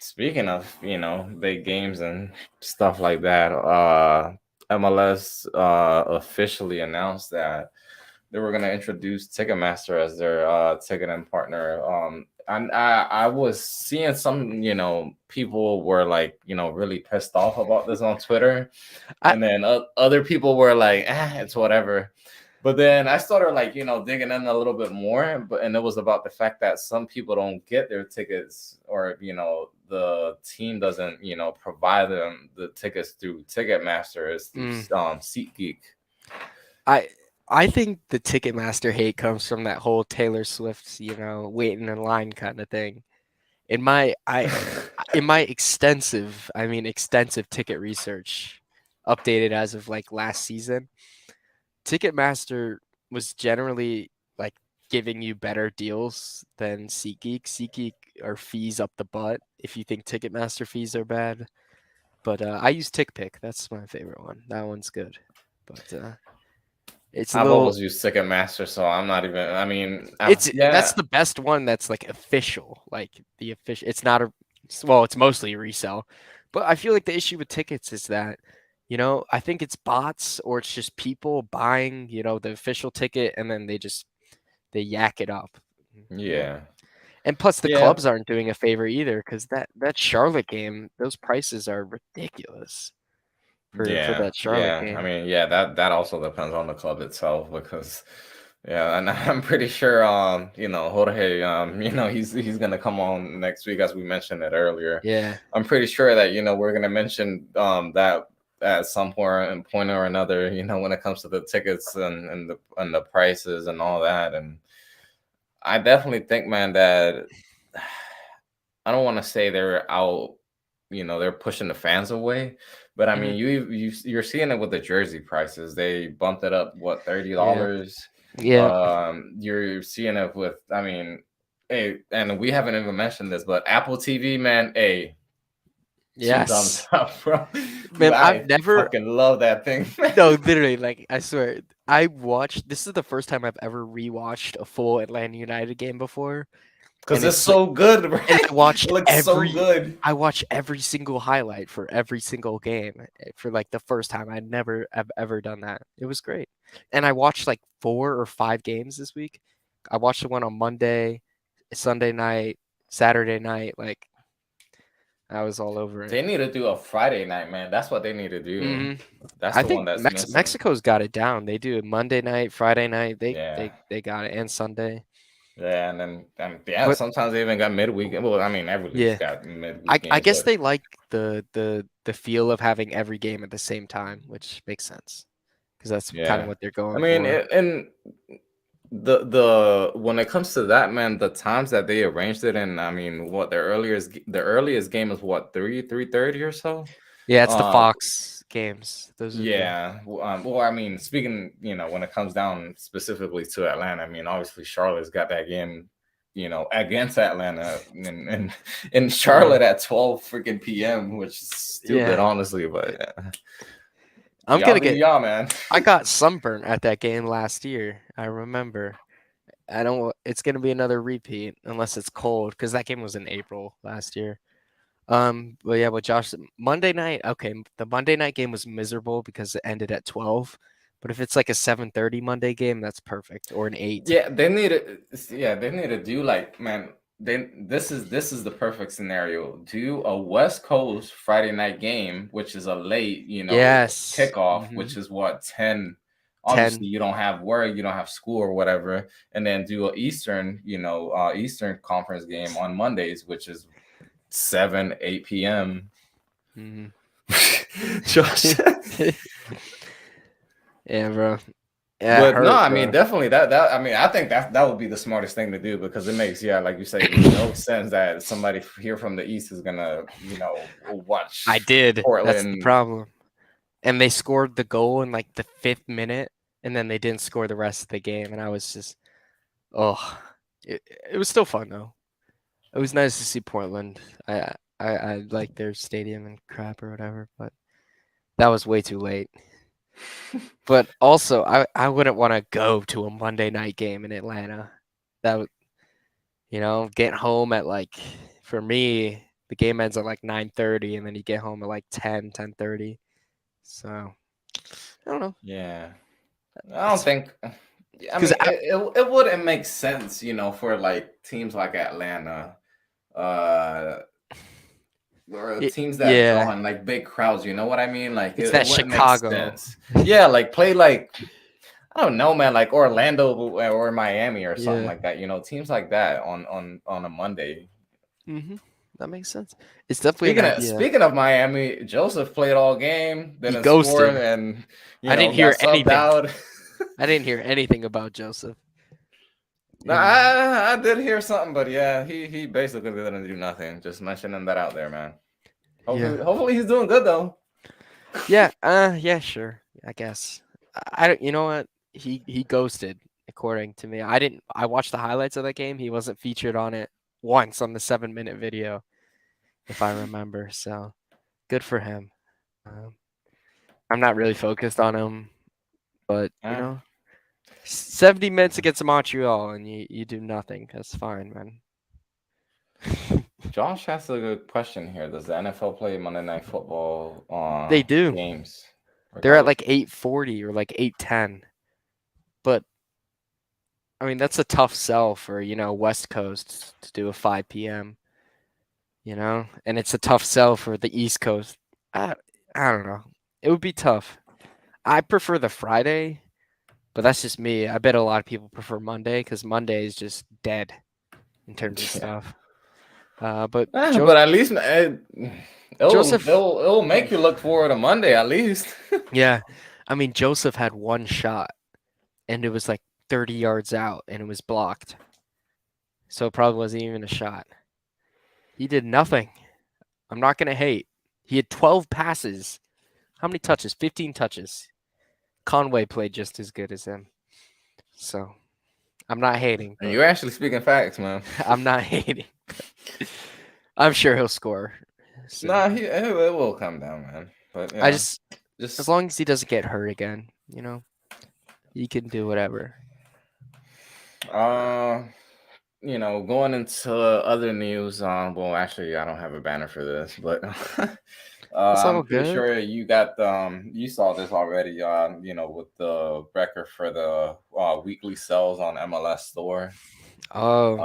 Speaking of big games and stuff like that, MLS officially announced that they were gonna introduce Ticketmaster as their ticketing partner. And I was seeing some, people were like, really pissed off about this on Twitter, I and then other people were like, it's whatever. But then I started like, digging in a little bit more, and it was about the fact that some people don't get their tickets, or the team doesn't, provide them the tickets through Ticketmaster. It's through mm, SeatGeek. I I think the Ticketmaster hate comes from that whole Taylor Swift, waiting in line kind of thing. In my I in my extensive ticket research, updated as of like last season, Ticketmaster was generally like giving you better deals than SeatGeek. SeatGeek are fees up the butt if you think Ticketmaster fees are bad. But I use TickPick. That's my favorite one. That one's good. But it's a I've little always used Ticketmaster, so I'm not even. I mean, that's yeah, the best one that's like official. Like the official it's not a well, it's mostly a resell. But I feel like the issue with tickets is that I think it's bots or it's just people buying, the official ticket and then they yak it up. You know? yeah, And plus the yeah, clubs aren't doing a favor either because that Charlotte game, those prices are ridiculous for yeah, that Charlotte yeah. I game. mean, yeah, that also depends on the club itself because, yeah, and I'm pretty sure, Jorge, he's gonna come on next week as we mentioned it earlier. Yeah. I'm pretty sure that we're gonna mention that at some point or another, when it comes to the tickets and the prices and all that. And I definitely think, man, that I don't want to say they're out, they're pushing the fans away, but I Mhm. mean, you're seeing it with the jersey prices. They bumped it up, what, $30. Yeah. Yeah. You're seeing it with, I mean, hey, and we haven't even mentioned this, but Apple TV, man, hey, two thumbs Yes. up, bro. Man, I've I never fucking love that thing, no, man. literally, like I swear, this is the first time I've ever rewatched a full Atlanta United game before, Because and it's it's like, so good, bro. and It looks so good. I watched every single highlight for every single game for like the first time. I'd never have ever done that. It was great, and I watched like 4 or 5 games this week. I watched the one on Monday, Sunday night, Saturday night. Like I was all over it. They need to do a Friday night, man. That's what they need to do. hmm That's I the one think that's missing. Mexico's got it down. They do it Monday night, Friday night. They Yeah. they they got it, and Sunday. Yeah, and then yeah, But sometimes they even got midweek. Well, I mean, every league's yeah, got midweek I games, guess but they like the feel of having every game at the same time, which makes sense because that's kind of yeah. what they're I going mean, for. and the when it comes to that, man, the times that they arranged it, and I mean, what the earliest game is what 3:30 or so. Yeah, it's the Uh, Fox games. Those are the yeah. Well, I mean, speaking, when it comes down specifically to Atlanta, I mean, obviously Charlotte's got that game, against Atlanta in yeah Charlotte at 12 freaking p.m., which is stupid, yeah. honestly, but I'm y'all gonna do get. y'all, man. I got sunburnt at that game last year. I remember. I don't. It's gonna be another repeat unless it's cold because that game was in April last year. But yeah, what Josh said, Monday night, okay, the Monday night game was miserable because it ended at 12. But if it's like a 7:30 Monday game, that's perfect. Or an 8. Yeah, they need to do like, man, this is the perfect scenario. Do a West Coast Friday night game, which is a late, Yes. kickoff, which is what, 10. Obviously, 10. you don't have work, you don't have school or whatever, and then do a Eastern, Eastern Conference game on Mondays, which is 7, 8 p.m. Mhm. Josh. Yeah, bro. Yeah, it But no, hurt, I mean, bro. definitely that. I mean, I think that would be the smartest thing to do because it makes, yeah, like you say, no sense that somebody here from the East is gonna, I watch did. That's the Portland. problem. And they scored the goal in like the 5th minute, and then they didn't score the rest of the game. And I was just, oh, it was still fun though. It was nice to see Portland. I like their stadium and crap or whatever, but that was way too late. But also, I wouldn't want to go to a Monday night game in Atlanta. That would, get home at like, for me, the game ends at like 9:30, and then you get home at like 10:30. So I don't know. Yeah, I don't It's think. I because mean, it wouldn't make sense, for like teams like Atlanta, uh, or teams that draw yeah, in like big crowds. You know what I mean? Like it's it that wouldn't make Chicago. sense. Yeah, like play like I don't know, man, like Orlando or Miami or something Yeah. like that. Teams like that on a Monday. That makes sense. It's definitely an Speaking of idea. speaking of Miami, Joseph played all game, He didn't score, ghosted. and I didn't got hear subbed anything. out. I didn't hear anything about Joseph. No, And I did hear something, but yeah, he basically didn't do nothing. Just mentioning that out there, man. yeah. Hopefully he's doing good though. Yeah, sure. I guess. I don't, you know what? He ghosted according to me. I watched the highlights of that game. He wasn't featured on it once on the 7-minute video, if I remember. So, good for him. Um, I'm not really focused on him, but Eh. 70 minutes against Montreal and you do nothing. That's fine, man. Josh has a good question here. Does the NFL play Monday Night Football They do. games They're at regardless? like 8:40 or like 8:10. But I mean, that's a tough sell for, West Coast to do a 5 p.m., and it's a tough sell for the East Coast. I, I don't know. It would be tough. I prefer the Friday, but that's just me. I bet a lot of people prefer Monday because Monday is just dead in terms of Yeah. stuff. But But at least Joseph, it'll make you look forward to Monday at least. yeah, I mean, Joseph had one shot and it was like 30 yards out and it was blocked. So it probably wasn't even a shot. He did nothing. I'm not going to hate. He had 12 passes. How many touches? 15 touches. Conway played just as good as him. So I'm not hating, And but you're actually speaking facts, man. I'm not hating. I'm sure he'll score. So Nah, it will come down, man. But I just, as just long as he doesn't get hurt again, he can do whatever. uh, going into other news. Well, actually, I don't have a banner for this, but It's all I'm pretty good. sure you saw this already. With the record for the weekly sales on MLS store. Oh,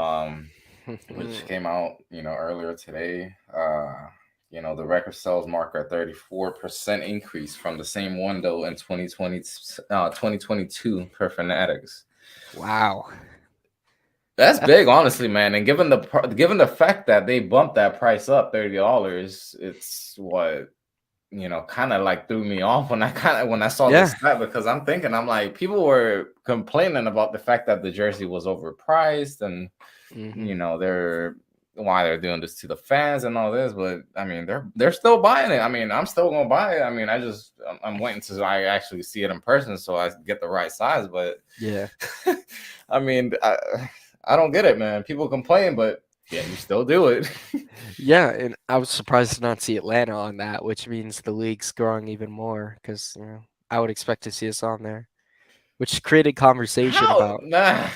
Which came out, earlier today. The record sales mark a 34% increase from the same window in 2022 per Fanatics. wow. That's That's big, honestly, man. And given the fact that they bumped that price up $30, it's what kind of like threw me off when I saw yeah. this stat because I'm like, people were complaining about the fact that the jersey was overpriced and hmm they're why they're doing this to the fans and all this, but I mean they're still buying it. I mean, I'm still gonna buy it. I mean, I'm waiting till I actually see it in person so I get the right size. But Yeah. I mean, I don't get it, man. People complain, but yeah, you still do it. Yeah, and I was surprised to not see Atlanta on that, which means the league's growing even more because, I would expect to see us on there, which created conversation How? about, Nah,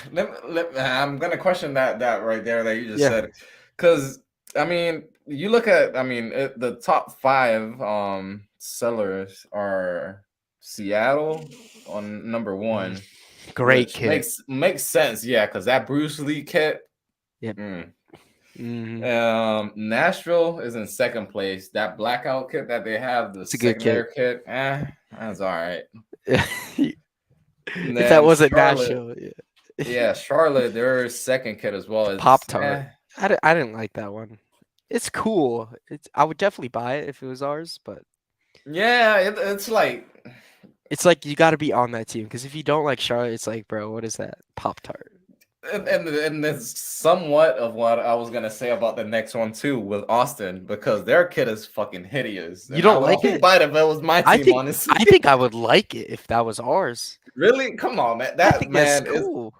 I'm gonna question that right there that you just yeah, said, because I mean, you look at, I mean, the top five sellers are Seattle on number mm, one, great which kit. makes sense, yeah, because that Bruce Lee kit. Yep. mm. hmm Nashville is in second place. That blackout kit that they have, the It's a good kit. secondary kit, that's all right. If And that then wasn't Charlotte. Nashville, yeah. Yeah, Charlotte, their second kit as well Pop is Tart. I didn't like that one. It's cool. I would definitely buy it if it was ours, but yeah, it's like It's like you got to be on that team because if you don't like Charlotte, it's like, bro, what is that Pop Tart? And it's somewhat of what I was gonna say about the next one too with Austin because their kid is fucking hideous, You and I don't would like only it? buy it if it was my I team, think honestly. I think I would like it if that was ours. Really, come on, man. I That think that's man is. cool.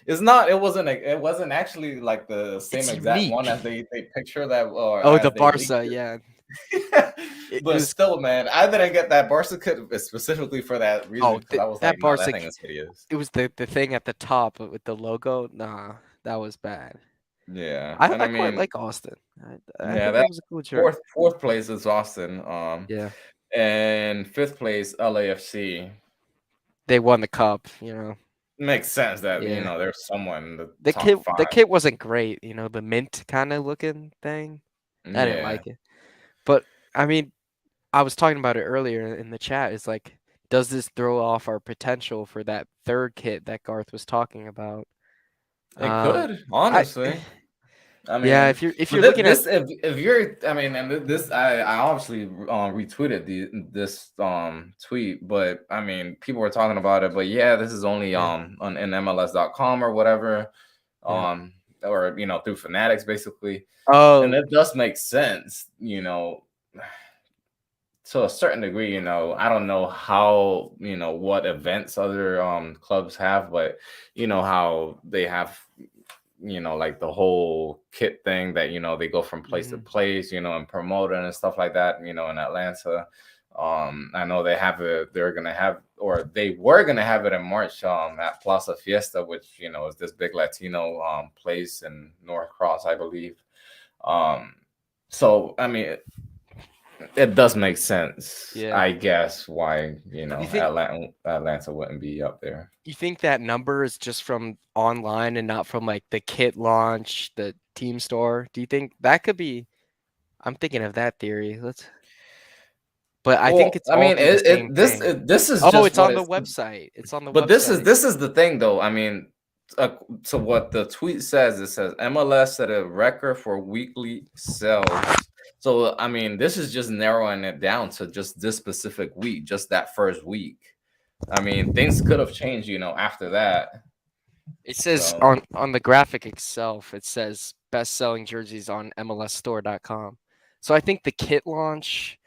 It's not. It wasn't actually like the same It's exact one unique. as they picture that or Oh, the as they leaked Barca, it. yeah. It But was still, man, I didn't get that Barca kit specifically for that reason because I was like, that no, that Barca. thing is hideous. It was the thing at the top with the logo. Nah, that was bad. Yeah, I and I I quite mean, like Austin. I yeah, think that that was a cool shirt. fourth place is Austin. Yeah, And fifth place LAFC. they won the cup. You know. Makes sense that Yeah. there's someone in the The top kit five. the kit wasn't great. You know, the mint kind of looking thing. I didn't Yeah, like it. But I mean, I was talking about it earlier in the chat. It's like, does this throw off our potential for that third kit that Garth was talking about? it Um, could I honestly. I yeah, mean, if but you're looking at if you're, I mean, and this I obviously retweeted this tweet, but I mean, people were talking about it, but yeah, this is only yeah on in MLS.com or whatever, yeah or through Fanatics basically, and oh it does make sense, to a certain degree. I don't know how, what events other clubs have, but how they have, like the whole kit thing that, they go from place to mhm. place, and promote it and stuff like that, in Atlanta. I know they're gonna have, or they were gonna have it in March, at Plaza Fiesta, which, is this big Latino place in North Cross, I believe. Um, so I mean, it does make sense, Yeah. I guess, why, You think Atlanta wouldn't be up there. you think that number is just from online and not from like the kit launch, the team store? Do you think that could be? I'm thinking of that theory. But I think Well, it's I all mean, through the same thing. this is Oh, just it's what on the it's. website. It's on the But website. this is the thing, though. I mean, so what the tweet says, it says MLS set a record for weekly sales. So I mean, this is just narrowing it down to just this specific week, just that first week. I mean, things could have changed, after that. It says So on the graphic itself, it says best-selling jerseys on MLSstore.com. So I think the kit launch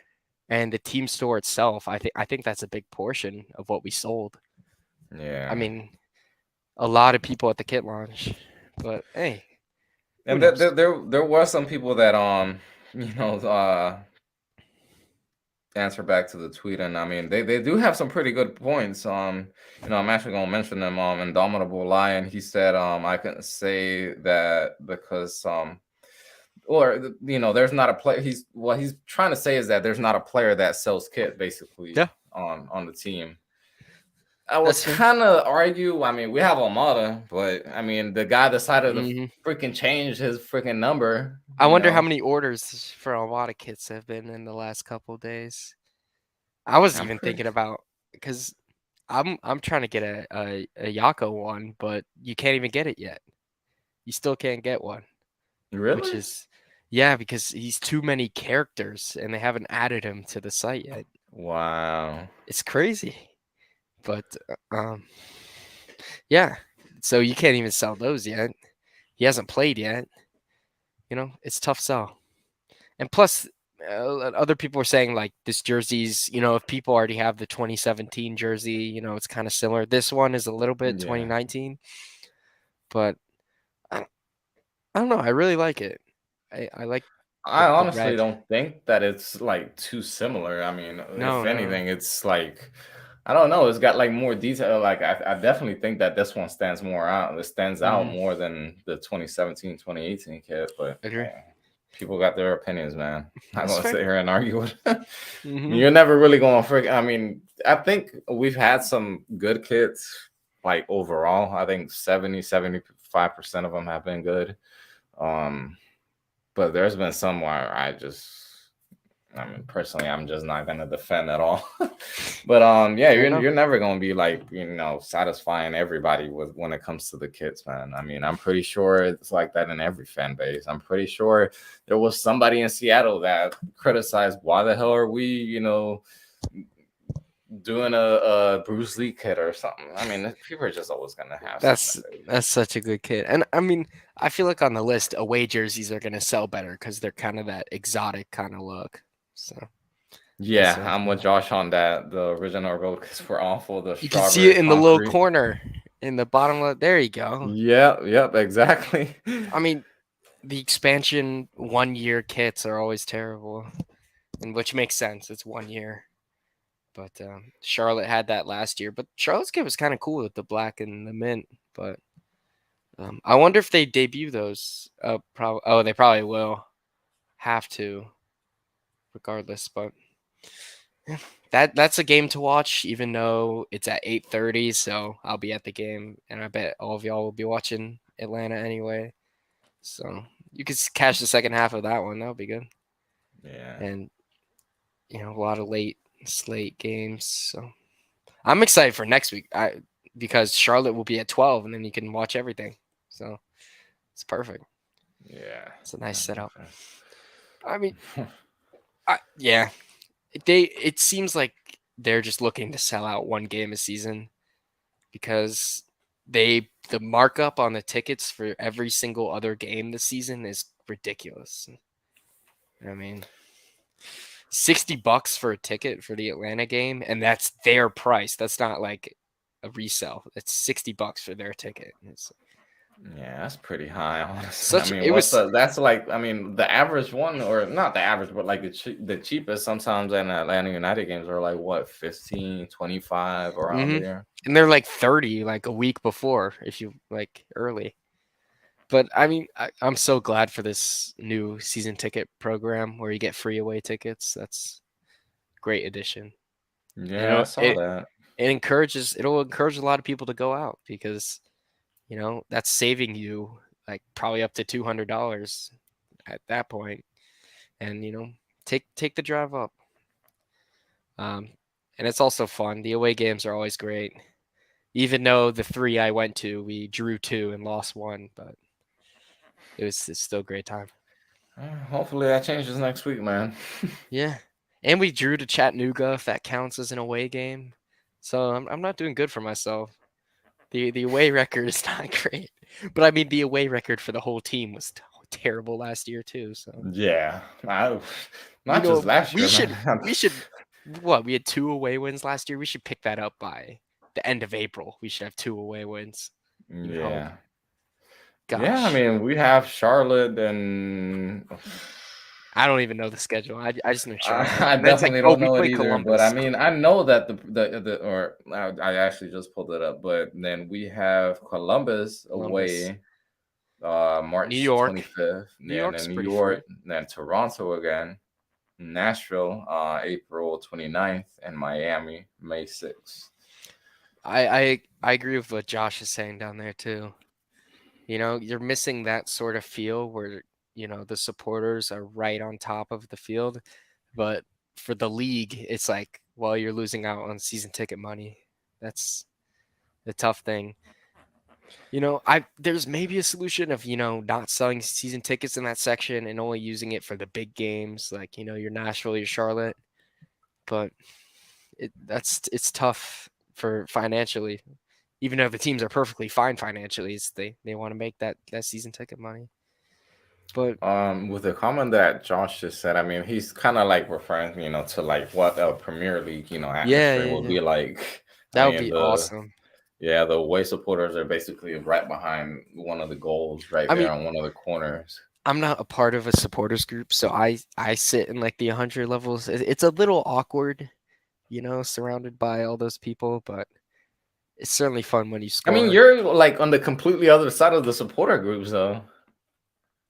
and the team store itself, I think that's a big portion of what we sold. I yeah, mean, a lot of people at the kit launch, but hey, who and knows? there were some people that answer back to the tweet, and I mean they do have some pretty good points. I'm actually gonna mention them. Indomitable Lion, he said, I couldn't say that because or there's not a player. What he's trying to say is that there's not a player that sells kit basically Yeah, on the team. I was that's fair. kind of argue. I mean, we have Almada, but I mean, the guy decided to hmm freaking change his freaking number. I wonder how many orders for a lot of kits have been in the last couple days. I was I'm even pretty thinking about because I'm trying to get a Yako one, but you can't even get it yet. You still can't get one, which really. is yeah, because he's too many characters and they haven't added him to the site yet. Wow. It's crazy. But yeah. So you can't even sell those yet. He hasn't played yet. It's tough sell. And plus other people were saying like this jersey's, if people already have the 2017 jersey, it's kind of similar. This one is a little bit Yeah. 2019, but I, I don't know. I really like it. I like I the honestly red. don't think that it's like too similar. I mean, if No, no. anything, it's like I don't know. It's got like more detail. Like I definitely think that this one stands more out. It stands out hmm more than the 2017, 2018 kit. But Agree. people got their opinions, man. Not That's gonna fair. sit here and argue with. hmm You're never really going to freak. I mean, I think we've had some good kits. Like overall, I think 75% of them have been good. Um, but there's been some where I mean, personally, I'm just not gonna defend at all. But yeah, Fair you're enough. never gonna be like satisfying everybody with when it comes to the kits, man. I mean, I'm pretty sure it's like that in every fan base. I'm pretty sure there was somebody in Seattle that criticized why the hell are we doing a Bruce Lee kit or something. I mean, people are just always gonna have something That's to say. that's such a good kid. And I mean, I feel like on the list, away jerseys are gonna sell better because they're kind of that exotic kind of look. So we'll Yeah, see. I'm with Josh on that. The original Rokas were awful. The You can see strawberry it in the little concrete. corner in the bottom left. There you go. Yep, exactly. I mean, the expansion 1 year kits are always terrible, and which makes sense. It's 1 year. But Charlotte had that last year. But Charlotte's kit was kind of cool with the black and the mint. But I wonder if they debut those. They probably will have to, regardless. But yeah, that's a game to watch, even though it's at 8:30. So I'll be at the game, and I bet all of y'all will be watching Atlanta anyway. So you could catch the second half of that one. That would be good. Yeah. And a lot of late slate games. So I'm excited for next week. Because Charlotte will be at 12, and then you can watch everything. So it's perfect. Yeah. It's a nice setup. 100%. I mean, yeah, it seems like they're just looking to sell out one game a season because the markup on the tickets for every single other game this season is ridiculous. I mean, $60 for a ticket for the Atlanta game, and that's their price. That's not like a resell. It's $60 for their ticket. Yeah, that's pretty high, honestly. I mean, It was that's like, I mean, the average one, or not the average, but like the cheapest sometimes in Atlanta United games are like what, 15, 25 around there. And they're like 30 like a week before if you like early. But I mean, I'm so glad for this new season ticket program where you get free away tickets. That's a great addition. Yeah, I And saw that. it'll encourage a lot of people to go out because that's saving you like probably up to $200 at that point. And take the drive up. And it's also fun. The away games are always great. Even though the 3 I went to, we drew 2 and lost 1, but it's still a great time. Hopefully that changes next week, man. Yeah, and we drew to Chattanooga if that counts as an away game. So I'm not doing good for myself. The away record is not great, but I mean the away record for the whole team was terrible last year too. So Yeah, not just last we year, should man. we had 2 away wins last year. We should pick that up by the end of April. We should have 2 away wins. You would hope. Yeah. Yeah, I Gosh, mean, we have Charlotte and I don't even know the schedule. I just know Charlotte, I and then it's like, definitely oh, don't we know it play either. But I Columbus, mean, I know that I actually just pulled it up. But then we have Columbus away, New March York. 25th. New Yeah, and York's then New pretty free. York, then Toronto again, Nashville, April 29th, and Miami, May 6th. I agree with what Josh is saying down there too. You're missing that sort of feel where the supporters are right on top of the field, but for the league, it's like, well, you're losing out on season ticket money. That's the tough thing. There's maybe a solution of not selling season tickets in that section and only using it for the big games, like your Nashville, your Charlotte, but it's tough for financially. Even though the teams are perfectly fine financially, they want to make that season ticket money. But With the comment that Josh just said, I mean, he's kind of like referring, to like what a Premier League, atmosphere would yeah, be like. I that would mean, be awesome. the away supporters are basically right behind one of the goals, right I there mean, on one of the corners. I'm not a part of a supporters group, so I sit in like the 100 levels. It's a little awkward, surrounded by all those people, but it's certainly fun when you I mean, score. you're like on the completely other side of the supporter groups, though.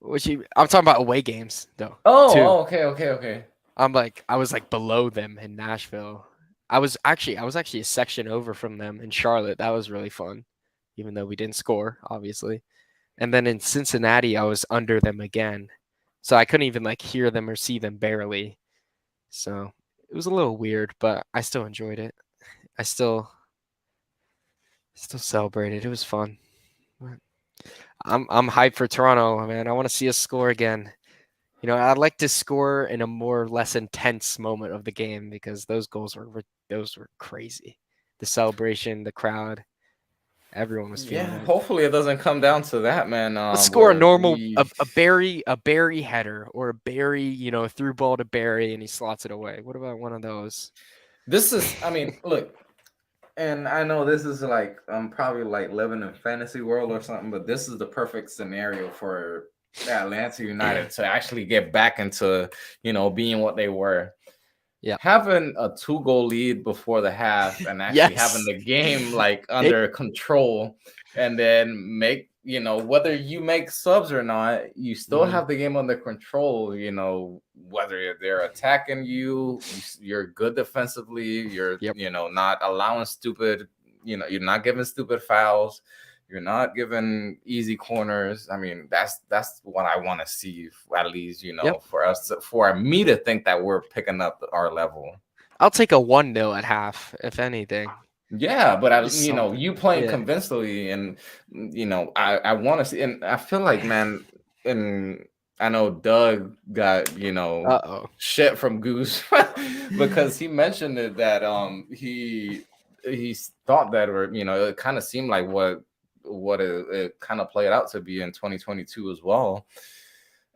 I'm talking about away games though, too. Okay. I was like below them in Nashville. I was actually a section over from them in Charlotte. That was really fun, even though we didn't score, obviously. And then in Cincinnati, I was under them again, so I couldn't even like hear them or see them barely. So it was a little weird, but I still enjoyed it. I still celebrated. It was fun. I'm hyped for Toronto, man. I want to see us score again. I'd like to score in a more less intense moment of the game because those goals were those were crazy. The celebration, the crowd, everyone was feeling Yeah, it. hopefully it doesn't come down to that, man. Let's score a Where normal we a Barry header or a Barry, through ball to Barry and he slots it away. What about one of those? this is, I mean, look, and I know this is like I'm probably like living in fantasy world or something, but this is the perfect scenario for Atlanta United to actually get back into, being what they were. Yeah. Having a 2-goal lead before the half and actually having Yes. the game like It, under control, and then whether you make subs or not, you still mhm. have the game under control. Whether they're attacking you're good defensively, you're Yep. not allowing stupid, you're not giving stupid fouls, you're not giving easy corners. I mean, that's what I want to see, at least, Yep. for me to think that we're picking up our level. I'll take a 1-0 at half, if anything. Yeah, but Just something. you playing Yeah. convincingly, and I want to see, and I feel like, man, and I know Doug got Uh-oh. shit from Goose because he mentioned it that he thought that, or it kind of seemed like what it kind of played out to be in 2022 as well.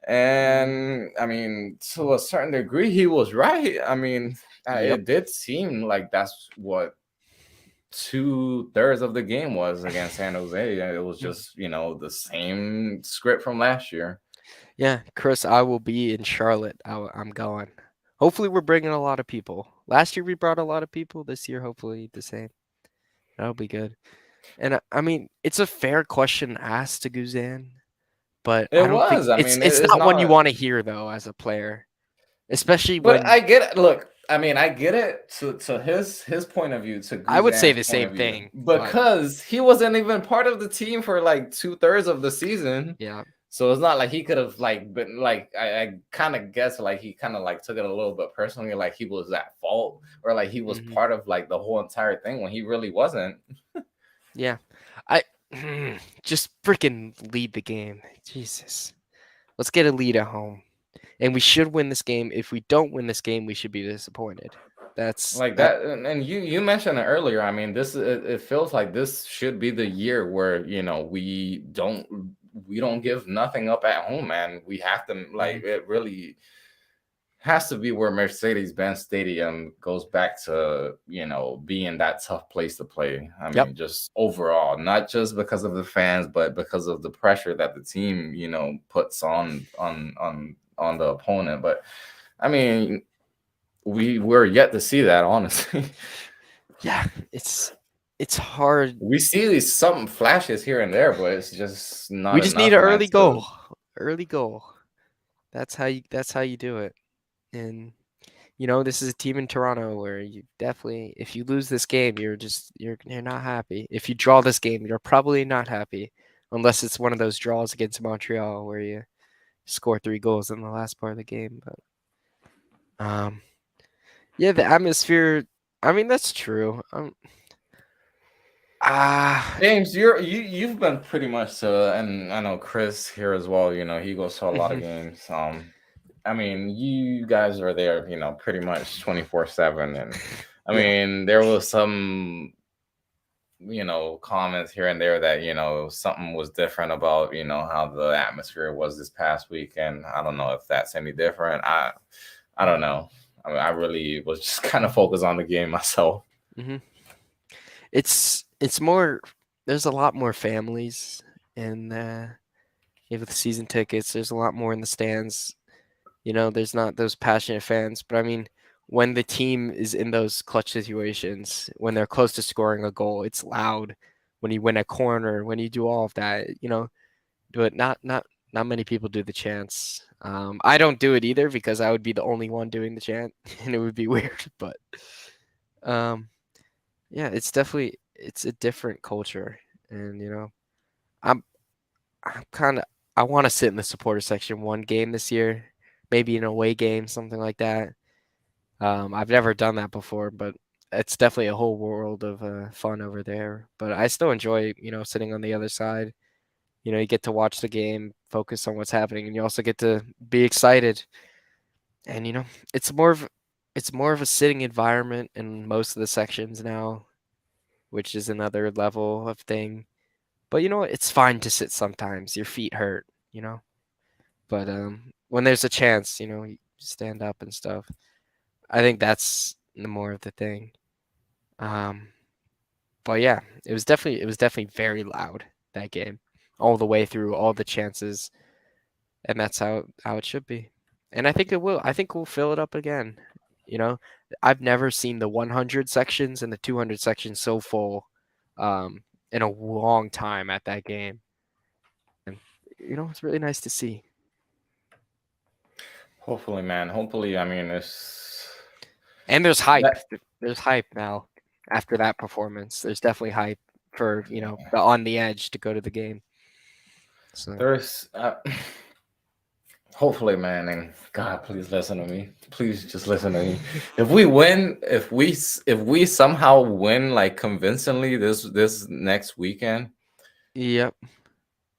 Mhm. And I mean, to a certain degree, he was right. I mean, Yep. it did seem like that's what 2/3 of the game was against San Jose. It was Mm. just, the same script from last year. Yeah, Chris, I will be in Charlotte. I'm going. Hopefully, we're bringing a lot of people. Last year, we brought a lot of people. This year, hopefully, the same. That'll be good. And I mean, it's a fair question asked to Guzan, but It I don't think was. I it's mean, it's it's not one you not. want to hear though as a player, especially But when I get it. Look, I mean, I get it to his point of view, to I would say Guzan's the point same of view, thing, but because he wasn't even part of the team for like 2/3 of the season. yeah. So it's not like he could have like been like, I kind of guess like he kind of like took it a little bit personally, like he was at fault, or like he was Hmm. part of like the whole entire thing when he really wasn't. Yeah. I just freaking lead the game. Jesus. Let's get a lead at home. And we should win this game. If we don't win this game, we should be disappointed. That's Like that. that, and you mentioned it earlier. I mean, it feels like this should be the year where we don't give nothing up at home, man. We have to, like, Mhm. it really has to be where Mercedes-Benz Stadium goes back to, being that tough place to play. I Yep. mean, just overall, not just because of the fans, but because of the pressure that the team, puts on the opponent. But I mean, we're yet to see that, honestly. Yeah. It's hard. We see some flashes here and there, but it's just We not just need enough, an man. early goal. Early goal. That's how you do it. And this is a team in Toronto where you definitely, if you lose this game, you're not happy. If you draw this game, you're probably not happy, unless it's one of those draws against Montreal where you score 3 goals in the last part of the game. But yeah, the atmosphere. I mean, that's true. Ah, James, you've been pretty much and I know Chris here as well. He goes to a lot of mhm, games. I mean, you guys are there, pretty much 24/7, and I yeah, mean, there was some, comments here and there that something was different about how the atmosphere was this past weekend. I don't know if that's any different. I don't know. I mean, I really was just kind of focused on the game myself. hmm. It's more. There's a lot more families, and with season tickets, there's a lot more in the stands. There's not those passionate fans, but I mean, when the team is in those clutch situations, when they're close to scoring a goal, it's loud. When you win a corner, when you do all of that, but not many people do the chants. I don't do it either because I would be the only one doing the chant, and it would be weird. But um, yeah, it's a different culture, and I'm I'm kind of I want to sit in the supporter section one game this year, maybe an away game, something like that. I've never done that before, but it's definitely a whole world of fun over there. But I still enjoy, sitting on the other side. You get to watch the game, focus on what's happening, and you also get to be excited. And it's more of it's more of a sitting environment in most of the sections now, which is another level of thing. But you know what? It's fine to sit sometimes. Your feet hurt, you know. But when there's a chance, you know, you stand up and stuff. I think that's the more of the thing. Um, but yeah, it was definitely very loud that game, all the way through, all the chances, and that's how it should be. And I think it will. I think we'll fill it up again. You know, I've never seen the 100 sections and the 200 sections so full um, in a long time at that game. And you know, it's really nice to see. Hopefully, man. Hopefully, I mean, it's And there's hype. that. There's hype now after that performance. There's definitely hype for, you know, the on the edge to go to the game. So There's hopefully, man, and God, please listen to me. Please just listen to me. If we win, if we somehow win like convincingly this next weekend, yep.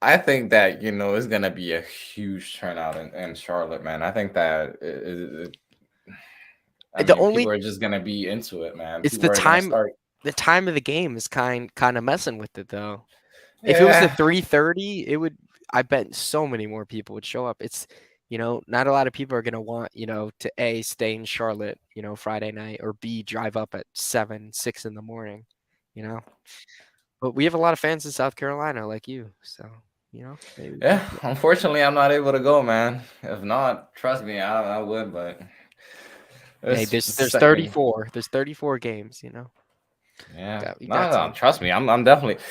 I think that it's gonna be a huge turnout in Charlotte, man. I think that I The mean people only are just gonna be into it, man. it's People are gonna start. the time of the game is kind of messing with it though. If it was the Yeah, 3:30, it would I bet so many more people would show up. It's you know, not a lot of people are gonna want, you know, to A, stay in Charlotte, you know, Friday night, or B, drive up at 7, 6 in the morning, you know. But we have a lot of fans in South Carolina like you, so you know, maybe we can yeah. Unfortunately, I'm not able to go, man. If not, trust me, I would, but hey, it's the there's second. 34. There's 34 games, you know. Yeah, We no, got no, time. trust me, I'm definitely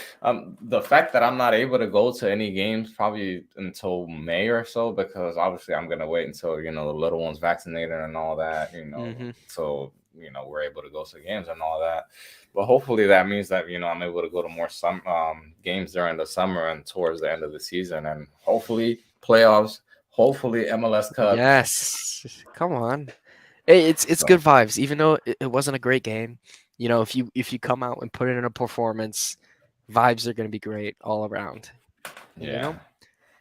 the fact that I'm not able to go to any games probably until May or so, because obviously I'm gonna wait until the little one's vaccinated and all that, Mhm. so we're able to go to games and all that. But hopefully that means that I'm able to go to more some games during the summer and towards the end of the season, and hopefully playoffs, hopefully MLS Cup. Yes. Come on. Hey, it's So good vibes, even though it wasn't a great game. You know, if you come out and put in a performance, vibes are gonna be great all around. And you yeah, know,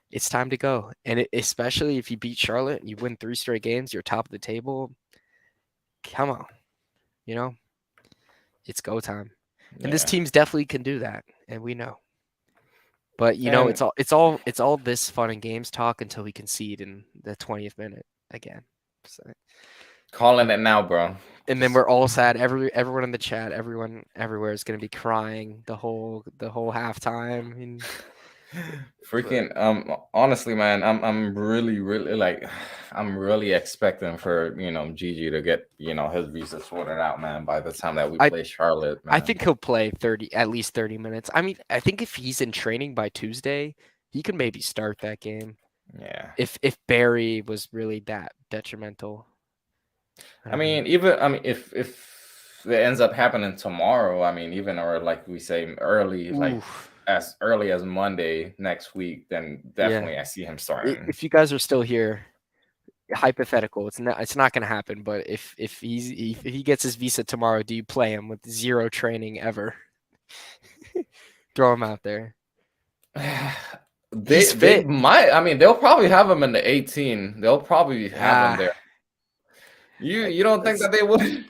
it's time to go. And especially if you beat Charlotte and you win 3 straight games, you're top of the table. Come on, you know, it's go time. And this yeah, team's definitely can do that, and we know. But you know, and it's all this fun and games talk until we concede in the 20th minute again. So, calling it now, bro. and then Just we're all sad. Everyone in the chat, everyone everywhere is gonna be crying the whole halftime. But freaking honestly, man, I'm really like I'm really expecting for Gigi to get his visa sorted out, man, by the time that we I play Charlotte, I man. think he'll play at least 30 minutes. I mean, I think if he's in training by Tuesday, he can maybe start that game. Yeah. If Barry was really that detrimental, I I don't know. mean, even if it ends up happening tomorrow, I mean, even or like we say early, Ooh, like as early as Monday next week, then yeah. definitely I see him starting. If you guys are still here, hypothetical, it's not gonna happen. But if he gets his visa tomorrow, do you play him with zero training ever? Throw him out there. They He's they fit. might. I mean, they'll probably have him in the 18. They'll probably have him Ah, there. You don't think that's. that they would?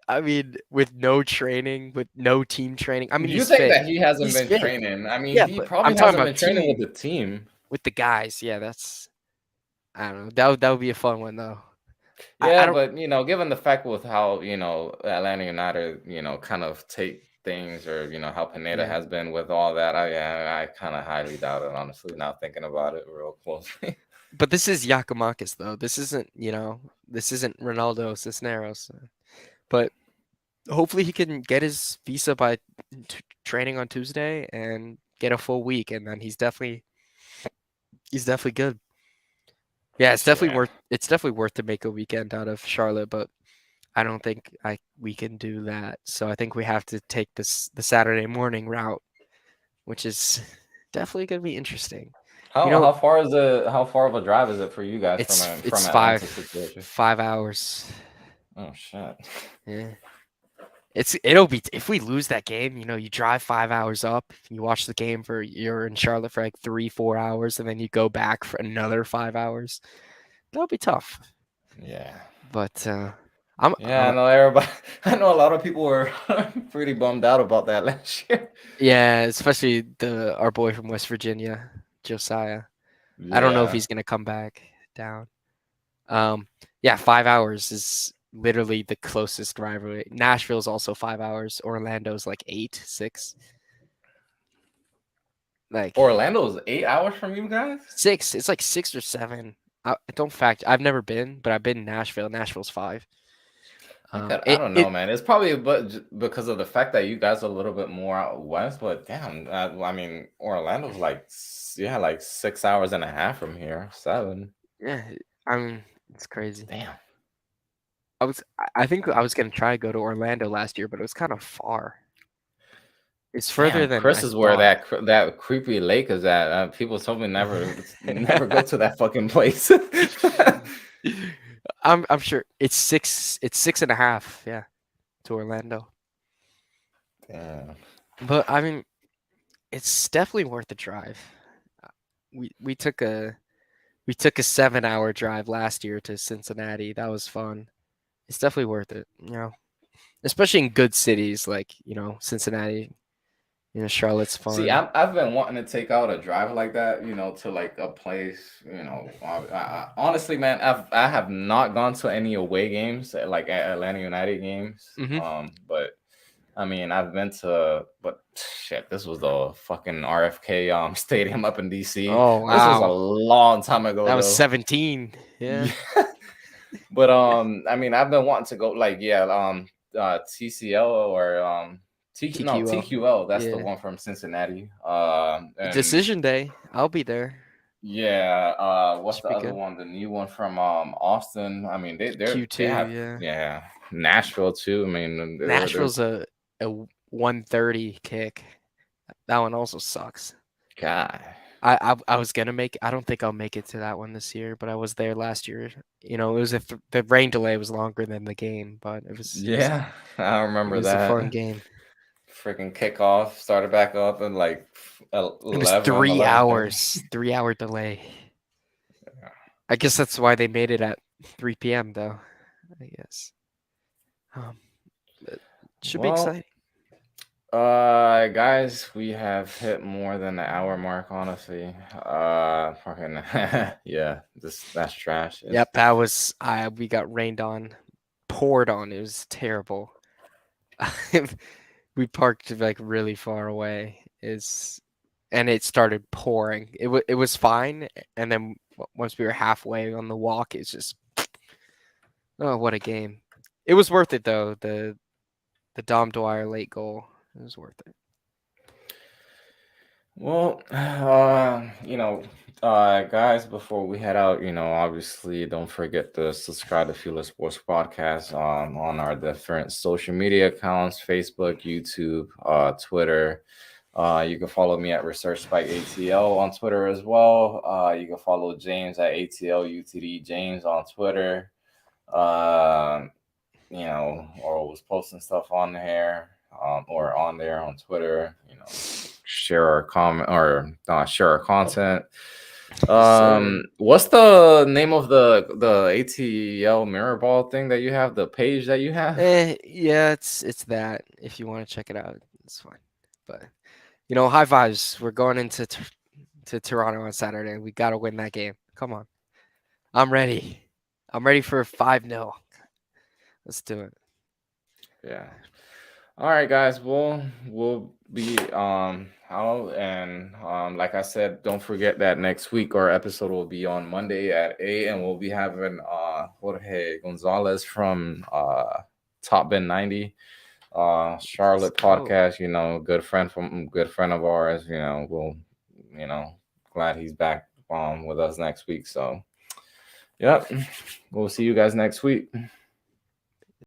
I mean, with no training, with no team training. I mean, You he's think fit. that he hasn't He's been fit. training? I mean, Yeah, he but probably I'm talking hasn't about been training with team the team. with the guys. Yeah, that's. I don't know. That would be a fun one though. I Yeah, don't. but given the fact with how Atlanta United kind of take things, or how Pineda Yeah. has been with all that, I kind of highly doubt it, honestly. Now thinking about it real closely. But this is Yakimakis though. This isn't Ronaldo Cisneros. But hopefully he can get his visa by training on Tuesday and get a full week, and then he's definitely good. Yeah, Yeah. it's definitely worth to make a weekend out of Charlotte, but I don't think we can do that. So I think we have to take the Saturday morning route, which is definitely going to be interesting. You How know, how far is it? How far of a drive is it for you guys from it's five Atlanta situation? 5 hours. Oh shit. Yeah. It'll be if we lose that game, you know, you drive 5 hours up, you watch the game for you're in Charlotte for like 3, 4 hours, and then you go back for another 5 hours. That'll be tough. Yeah. But I'm, Yeah, I know everybody. I know a lot of people were pretty bummed out about that last year. yeah, especially the our boy from West Virginia, Josiah. I don't know if Yeah. he's gonna come back down. Um, yeah, 5 hours is literally the closest rivalry. Nashville's also 5 hours. Orlando's like 8, 6. Like Orlando's 8 hours from you guys? 6. It's like 6 or 7. I don't fact. I've never been, but I've been in Nashville. Nashville's 5. I It don't know, it man. It's probably because of the fact that you guys are a little bit more out west, but damn, I mean, Orlando's like, yeah, like 6 hours and a half from here, 7. yeah. I mean, it's crazy. Damn. I think I was gonna try to go to Orlando last year, but it was kind of far. It's further Damn, than Chris I is where thought. that creepy lake is at. People told me never go to that fucking place. I'm sure it's 6. It's 6.5. Yeah, to Orlando. Damn. But I mean, it's definitely worth the drive. We took a 7 hour drive last year to Cincinnati. That was fun. It's definitely worth it. Especially in good cities like Cincinnati. Charlotte's See, fun. I've been wanting to take out a drive like that, to like a place, honestly, man, I have not gone to any away games, like at Atlanta United games. Hmm. But I mean, I've been to, but shit, this was the fucking RFK stadium up in DC. Oh This was a wow, long time ago that was though. 17. Yeah. Yeah. But I mean, I've been wanting to go, like, yeah, TCL or no, TQL. TQL. That's the Yeah. one from Cincinnati. And Decision day. I'll be there. yeah, what's Should the be other good. one? The new one from Austin. I mean, they Q2. have, Yeah. yeah, Nashville too. I mean, they're Nashville's a 1:30 kick. That one also sucks. guy. I was gonna make. I don't think I'll make it to that one this year, but I was there last year. It was the rain delay was longer than the game, but Yeah, I it remember was a fun that. game. Freaking kickoff started back up in like It was 11, 3 11:30. hours, 3 hour delay. I guess that's why they made it at 3 p.m. though. I guess. Um, it should be Well, exciting. guys, we have hit more than the hour mark, honestly. Fucking, yeah, that's trash. Yep, that was we got rained on, poured on. It was terrible. We parked like really far away. And it started pouring. It was fine, and then once we were halfway on the walk, it's just oh, what a game. It was worth it though. The Dom Dwyer late goal. It was worth it. Well, guys, before we head out, obviously don't forget to subscribe to Fearless Sports Podcast on our different social media accounts, Facebook, YouTube, Twitter. You can follow me at Resurge Spike ATL on Twitter as well. You can follow James at ATL UTD James on Twitter. Um, or was posting stuff on there, or on there on Twitter. Share our comment or share our content. Yes, sir. What's the name of the ATL mirror ball thing that you have? The page that you have? Yeah, it's that. If you want to check it out, it's fine. But high vibes. We're going to Toronto on Saturday. We got to win that game. Come on. I'm ready. I'm ready for 5-0. Let's do it. Yeah. All right, guys. We'll be out, and like I said, don't forget that next week our episode will be on Monday at 8, and we'll be having Jorge Gonzalez from Top Ben 90 Let's Charlotte go. podcast. Good friend of ours. We'll glad he's back with us next week. So, yep, we'll see you guys next week.